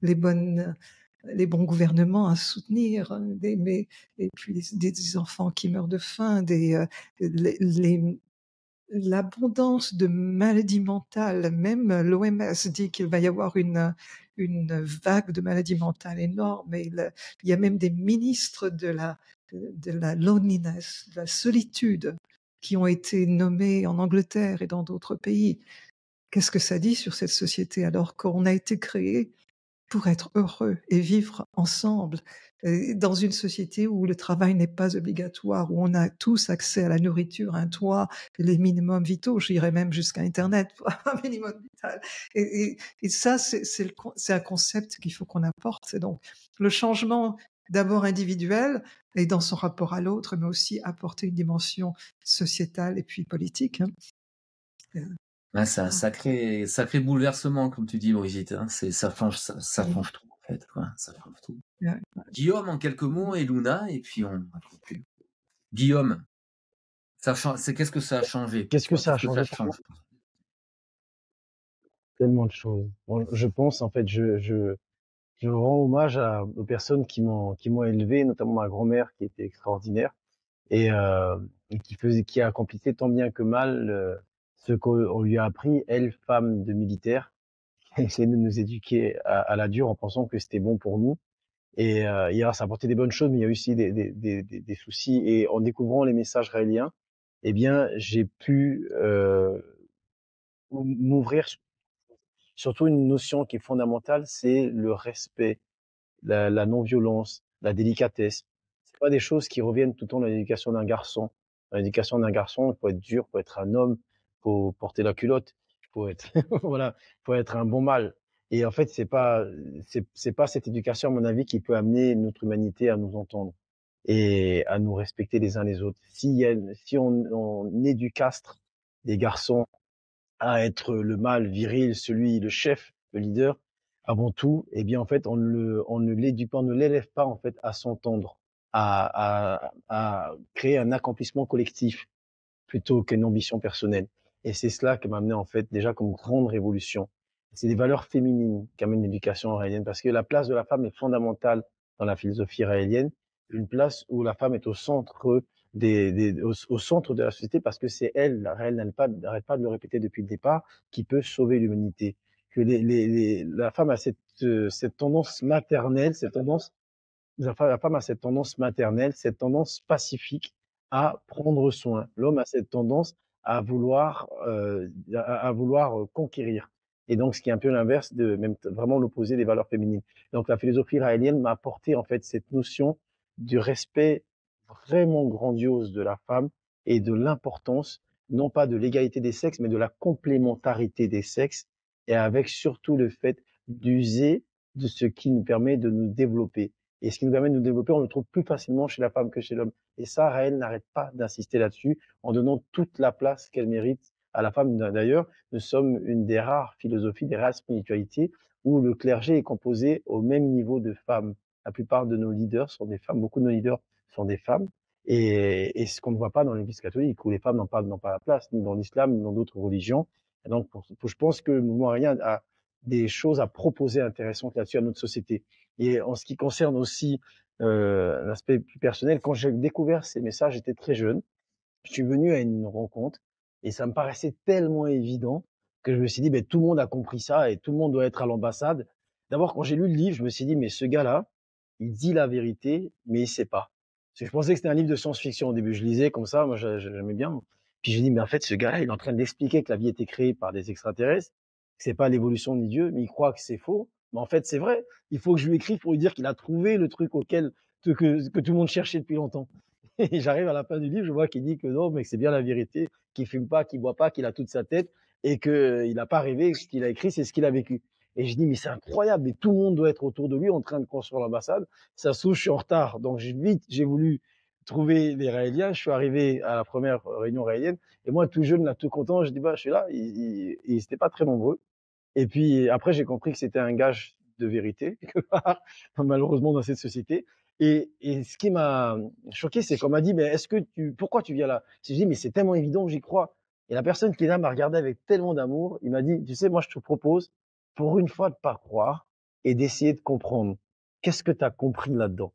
les bons gouvernements à soutenir, et puis des enfants qui meurent de faim, l'abondance de maladies mentales. Même l'OMS dit qu'il va y avoir une vague de maladies mentales énorme, et il y a même des ministres de la loneliness, de la solitude, qui ont été nommés en Angleterre et dans d'autres pays. Qu'est-ce que ça dit sur cette société alors qu'on a été créé pour être heureux et vivre ensemble dans une société où le travail n'est pas obligatoire, où on a tous accès à la nourriture, à un toit, les minimums vitaux, j'irais même jusqu'à Internet pour avoir un minimum vital. Et ça, c'est un concept qu'il faut qu'on apporte. C'est donc le changement d'abord individuel et dans son rapport à l'autre, mais aussi apporter une dimension sociétale et puis politique. Hein. Ouais, c'est un sacré bouleversement, comme tu dis, Brigitte. Hein. Ça change tout, en fait. Quoi. Ça change tout. Ouais. Guillaume, en quelques mots, et Luna, et puis on conclut. Guillaume, qu'est-ce que ça a changé? Qu'est-ce que ça a changé pour moi? Tellement de choses. Bon, je pense, en fait, je rends hommage aux personnes qui m'ont élevé, notamment ma grand-mère qui était extraordinaire et qui accomplissait tant bien que mal ce qu'on lui a appris, elle, femme de militaire, qui a essayé de nous éduquer à la dure en pensant que c'était bon pour nous. Et ça a apporté des bonnes choses, mais il y a aussi des soucis. Et en découvrant les messages raéliens, eh bien, j'ai pu m'ouvrir surtout une notion qui est fondamentale, c'est le respect, la non-violence, la délicatesse. C'est pas des choses qui reviennent tout le temps dans l'éducation d'un garçon. Dans l'éducation d'un garçon, il faut être dur, il faut être un homme, il faut porter la culotte, il faut être, voilà, il faut être un bon mâle. Et en fait, c'est pas cette éducation, à mon avis, qui peut amener notre humanité à nous entendre et à nous respecter les uns les autres. Si on éducastre des garçons à être le mâle viril, le chef, le leader, avant tout, eh bien, en fait, on ne l'éduque pas, on ne l'élève pas, en fait, à s'entendre, à créer un accomplissement collectif plutôt qu'une ambition personnelle. Et c'est cela qui m'a amené, en fait, déjà comme grande révolution. C'est des valeurs féminines qu'amène l'éducation raélienne, parce que la place de la femme est fondamentale dans la philosophie raélienne, une place où la femme est au centre au centre de la société, parce que c'est elle, Raël n'arrête pas de le répéter depuis le départ, qui peut sauver l'humanité. Que la femme a cette tendance maternelle, la femme a cette tendance maternelle, cette tendance pacifique à prendre soin. L'homme a cette tendance à vouloir conquérir. Et donc, ce qui est un peu l'inverse même vraiment l'opposé des valeurs féminines. Donc, la philosophie raélienne m'a apporté, en fait, cette notion du respect vraiment grandiose de la femme et de l'importance, non pas de l'égalité des sexes, mais de la complémentarité des sexes, et avec surtout le fait d'user de ce qui nous permet de nous développer. Et ce qui nous permet de nous développer, on le trouve plus facilement chez la femme que chez l'homme. Et ça, Raël n'arrête pas d'insister là-dessus, en donnant toute la place qu'elle mérite à la femme. D'ailleurs, nous sommes une des rares philosophies, des rares spiritualités où le clergé est composé au même niveau de femmes. La plupart de nos leaders sont des femmes, beaucoup de nos leaders sont des femmes. Et ce qu'on ne voit pas dans l'Église catholique, où les femmes n'ont pas la place, ni dans l'islam, ni dans d'autres religions. Et donc, je pense que le mouvement raélien a des choses à proposer intéressantes là-dessus à notre société. Et en ce qui concerne aussi l'aspect plus personnel, quand j'ai découvert ces messages, j'étais très jeune. Je suis venu à une rencontre et ça me paraissait tellement évident que je me suis dit, ben, tout le monde a compris ça et tout le monde doit être à l'ambassade. D'abord, quand j'ai lu le livre, je me suis dit, mais ce gars-là, il dit la vérité, mais il sait pas. Parce que je pensais que c'était un livre de science-fiction au début. Je lisais comme ça, moi j'aimais bien. Puis j'ai dit, mais en fait, ce gars-là, il est en train d'expliquer que la vie était créée par des extraterrestres. c'est pas l'évolution ni Dieu, mais il croit que c'est faux. Mais en fait, c'est vrai. Il faut que je lui écrive pour lui dire qu'il a trouvé le truc que tout le monde cherchait depuis longtemps. Et j'arrive à la fin du livre, je vois qu'il dit que non, mais que c'est bien la vérité, qu'il fume pas, qu'il boit pas, qu'il a toute sa tête et qu'il n'a pas rêvé, ce qu'il a écrit, c'est ce qu'il a vécu. Et je dis, mais c'est incroyable, mais tout le monde doit être autour de lui en train de construire l'ambassade. Ça se trouve, je suis en retard. Donc, vite, j'ai voulu trouver les Raéliens. Je suis arrivé à la première réunion raélienne. Et moi, tout jeune, là, tout content, je dis, bah, je suis là. Ils n'étaient pas très nombreux. Et puis après, j'ai compris que c'était un gage de vérité, quelque part, malheureusement dans cette société. Et ce qui m'a choqué, c'est qu'on m'a dit, mais pourquoi tu viens là? J'ai dit, mais c'est tellement évident que j'y crois. Et la personne qui est là m'a regardé avec tellement d'amour. Il m'a dit, tu sais, moi, je te propose, pour une fois, de pas croire et d'essayer de comprendre. Qu'est-ce que tu as compris là-dedans?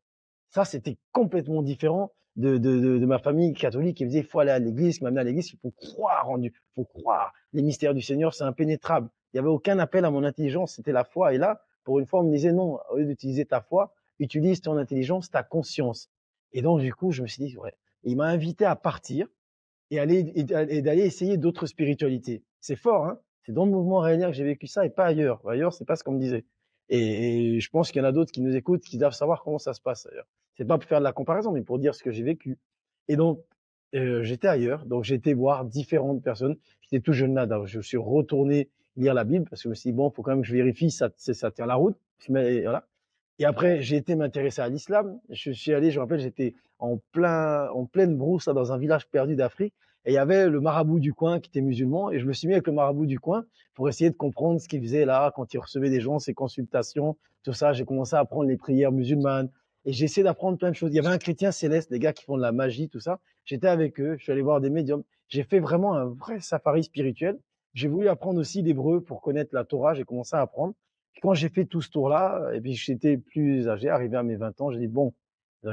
Ça, c'était complètement différent de ma famille catholique qui me disait, il faut aller à l'église, qui m'a amené à l'église, il faut croire en Dieu, il faut croire. Les mystères du Seigneur, c'est impénétrable. Il n'y avait aucun appel à mon intelligence, c'était la foi. Et là, pour une fois, on me disait non, au lieu d'utiliser ta foi, utilise ton intelligence, ta conscience. Et donc, du coup, je me suis dit, ouais. Et il m'a invité à partir et d'aller essayer d'autres spiritualités. C'est fort, hein. C'est dans le mouvement raélien que j'ai vécu ça et pas ailleurs. Ailleurs, c'est pas ce qu'on me disait. Et je pense qu'il y en a d'autres qui nous écoutent, qui doivent savoir comment ça se passe ailleurs. C'est pas pour faire de la comparaison, mais pour dire ce que j'ai vécu. Et donc, j'étais ailleurs, donc j'ai été voir différentes personnes. J'étais tout jeune là, donc je suis retourné lire la Bible parce que je me suis dit, bon, faut quand même que je vérifie, ça tient la route. Voilà. Et après, j'ai été m'intéresser à l'islam. Je suis allé, je me rappelle, j'étais en pleine brousse là, dans un village perdu d'Afrique. Et il y avait le marabout du coin qui était musulman. Et je me suis mis avec le marabout du coin pour essayer de comprendre ce qu'il faisait là, quand il recevait des gens, ses consultations, tout ça. J'ai commencé à apprendre les prières musulmanes. Et j'ai essayé d'apprendre plein de choses. Il y avait un chrétien céleste, des gars qui font de la magie, tout ça. J'étais avec eux. Je suis allé voir des médiums. J'ai fait vraiment un vrai safari spirituel. J'ai voulu apprendre aussi l'hébreu pour connaître la Torah. J'ai commencé à apprendre. Quand j'ai fait tout ce tour-là, et puis j'étais plus âgé, arrivé à mes 20 ans, j'ai dit, bon,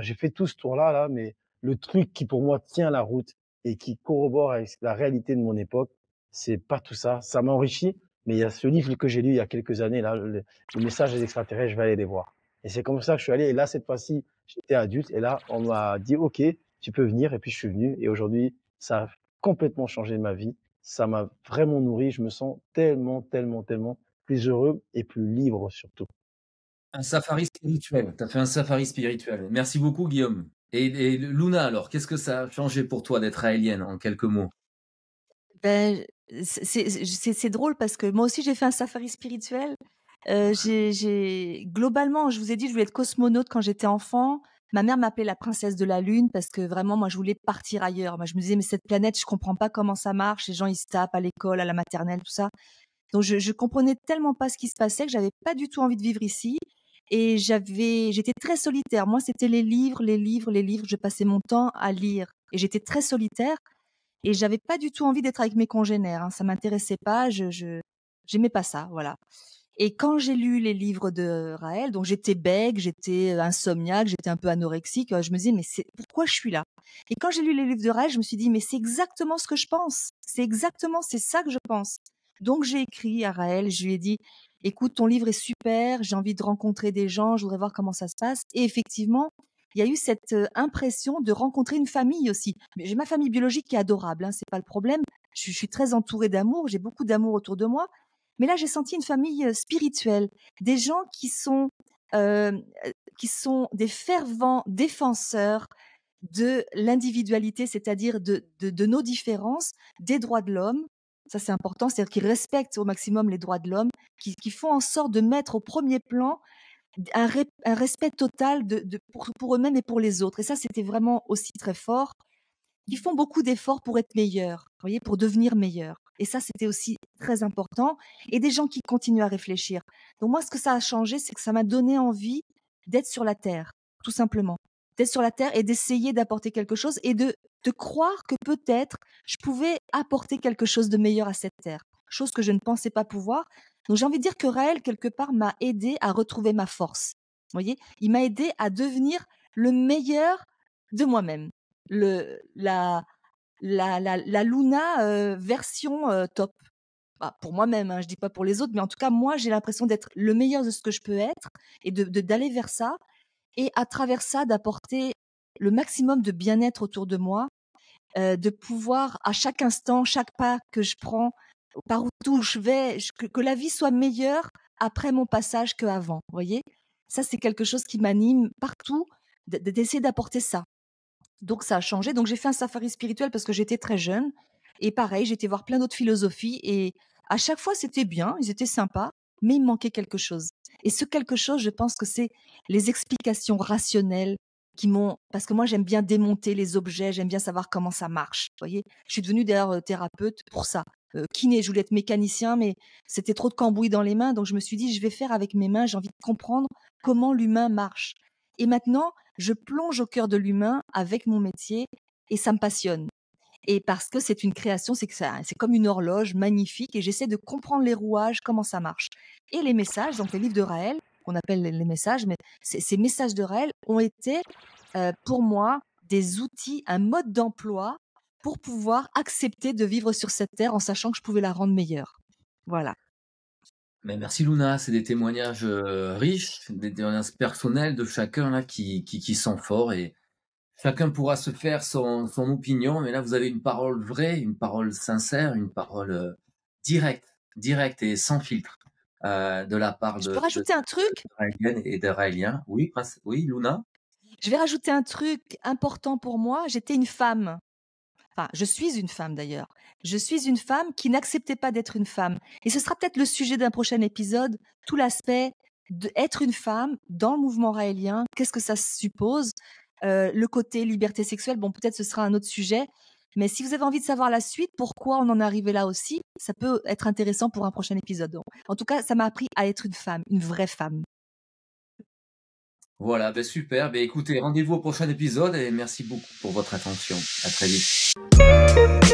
j'ai fait tout ce tour-là, là, mais le truc qui pour moi tient la route et qui corrobore avec la réalité de mon époque, c'est pas tout ça. Ça m'a enrichi, mais il y a ce livre que j'ai lu il y a quelques années, là, le message des extraterrestres, je vais aller les voir. Et c'est comme ça que je suis allé. Et là, cette fois-ci, j'étais adulte. Et là, on m'a dit, OK, tu peux venir. Et puis, je suis venu. Et aujourd'hui, ça a complètement changé ma vie. Ça m'a vraiment nourri. Je me sens tellement, tellement, tellement plus heureux et plus libre surtout. Un safari spirituel. Tu as fait un safari spirituel. Merci beaucoup, Guillaume. Et Luna, alors, qu'est-ce que ça a changé pour toi d'être raélienne, en quelques mots? Ben, c'est drôle parce que moi aussi j'ai fait un safari spirituel. Globalement, je vous ai dit, je voulais être cosmonaute quand j'étais enfant. Ma mère m'appelait la princesse de la lune parce que vraiment, moi, je voulais partir ailleurs. Moi, je me disais, mais cette planète, je comprends pas comment ça marche. Les gens, ils se tapent à l'école, à la maternelle, tout ça. Donc, je comprenais tellement pas ce qui se passait que j'avais pas du tout envie de vivre ici. Et j'étais très solitaire. Moi, c'était les livres, les livres, les livres. Je passais mon temps à lire. Et j'étais très solitaire. Et j'avais pas du tout envie d'être avec mes congénères, hein. Ça m'intéressait pas. J'aimais pas ça, voilà. Et quand j'ai lu les livres de Raël, donc j'étais bègue, j'étais insomniaque, j'étais un peu anorexique, je me disais, mais pourquoi je suis là? Et quand j'ai lu les livres de Raël, je me suis dit, mais c'est exactement ce que je pense. C'est ça que je pense. Donc j'ai écrit à Raël, je lui ai dit, écoute, ton livre est super, j'ai envie de rencontrer des gens, je voudrais voir comment ça se passe. Et effectivement, il y a eu cette impression de rencontrer une famille aussi. Mais j'ai ma famille biologique qui est adorable, hein, c'est pas le problème. Je suis très entourée d'amour, j'ai beaucoup d'amour autour de moi. Mais là, j'ai senti une famille spirituelle, des gens euh, qui sont des fervents défenseurs de l'individualité, c'est-à-dire de nos différences, des droits de l'homme. Ça, c'est important, c'est-à-dire qu'ils respectent au maximum les droits de l'homme, qui font en sorte de mettre au premier plan un respect total pour eux-mêmes et pour les autres. Et ça, c'était vraiment aussi très fort. Ils font beaucoup d'efforts pour être meilleurs, vous voyez, pour devenir meilleurs. Et ça, c'était aussi très important. Et des gens qui continuent à réfléchir. Donc moi, ce que ça a changé, c'est que ça m'a donné envie d'être sur la Terre, tout simplement. D'être sur la Terre et d'essayer d'apporter quelque chose et de croire que peut-être je pouvais apporter quelque chose de meilleur à cette Terre. Chose que je ne pensais pas pouvoir. Donc j'ai envie de dire que Raël, quelque part, m'a aidé à retrouver ma force. Vous voyez, il m'a aidé à devenir le meilleur de moi-même. La Luna version top. Bah, pour moi-même, hein, je dis pas pour les autres, mais en tout cas, moi, j'ai l'impression d'être le meilleur de ce que je peux être et d'aller vers ça et à travers ça, d'apporter le maximum de bien-être autour de moi, de pouvoir à chaque instant, chaque pas que je prends, par où je vais, que la vie soit meilleure après mon passage qu'avant. Vous voyez, ça c'est quelque chose qui m'anime partout, d'essayer d'apporter ça. Donc ça a changé. Donc j'ai fait un safari spirituel parce que j'étais très jeune. Et pareil, j'étais voir plein d'autres philosophies. Et à chaque fois, c'était bien, ils étaient sympas, mais il me manquait quelque chose. Et ce quelque chose, je pense que c'est les explications rationnelles qui m'ont... Parce que moi, j'aime bien démonter les objets, j'aime bien savoir comment ça marche. Vous voyez, je suis devenue d'ailleurs thérapeute pour ça. Kiné, je voulais être mécanicien, mais c'était trop de cambouis dans les mains. Donc je me suis dit, je vais faire avec mes mains, j'ai envie de comprendre comment l'humain marche. Et maintenant, je plonge au cœur de l'humain avec mon métier et ça me passionne. Et parce que c'est une création, c'est comme une horloge magnifique et j'essaie de comprendre les rouages, comment ça marche. Et les messages, donc les livres de Raël, qu'on appelle les messages, mais ces messages de Raël ont été pour moi des outils, un mode d'emploi pour pouvoir accepter de vivre sur cette terre en sachant que je pouvais la rendre meilleure. Voilà. Mais merci Luna, c'est des témoignages riches, des témoignages personnels de chacun là qui sont forts et chacun pourra se faire son opinion, mais là vous avez une parole vraie, une parole sincère, une parole directe et sans filtre de la part Je peux rajouter un truc? Raélienne et de Raélien. Oui, oui, Luna. Je vais rajouter un truc important pour moi. J'étais une femme. Enfin, je suis une femme d'ailleurs. Je suis une femme qui n'acceptait pas d'être une femme. Et ce sera peut-être le sujet d'un prochain épisode, tout l'aspect d'être une femme dans le mouvement raélien. Qu'est-ce que ça suppose? Le côté liberté sexuelle, bon, peut-être ce sera un autre sujet. Mais si vous avez envie de savoir la suite, pourquoi on en est arrivé là aussi, ça peut être intéressant pour un prochain épisode. Donc, en tout cas, ça m'a appris à être une femme, une vraie femme. Voilà, ben super. Ben écoutez, rendez-vous au prochain épisode et merci beaucoup pour votre attention. À très vite.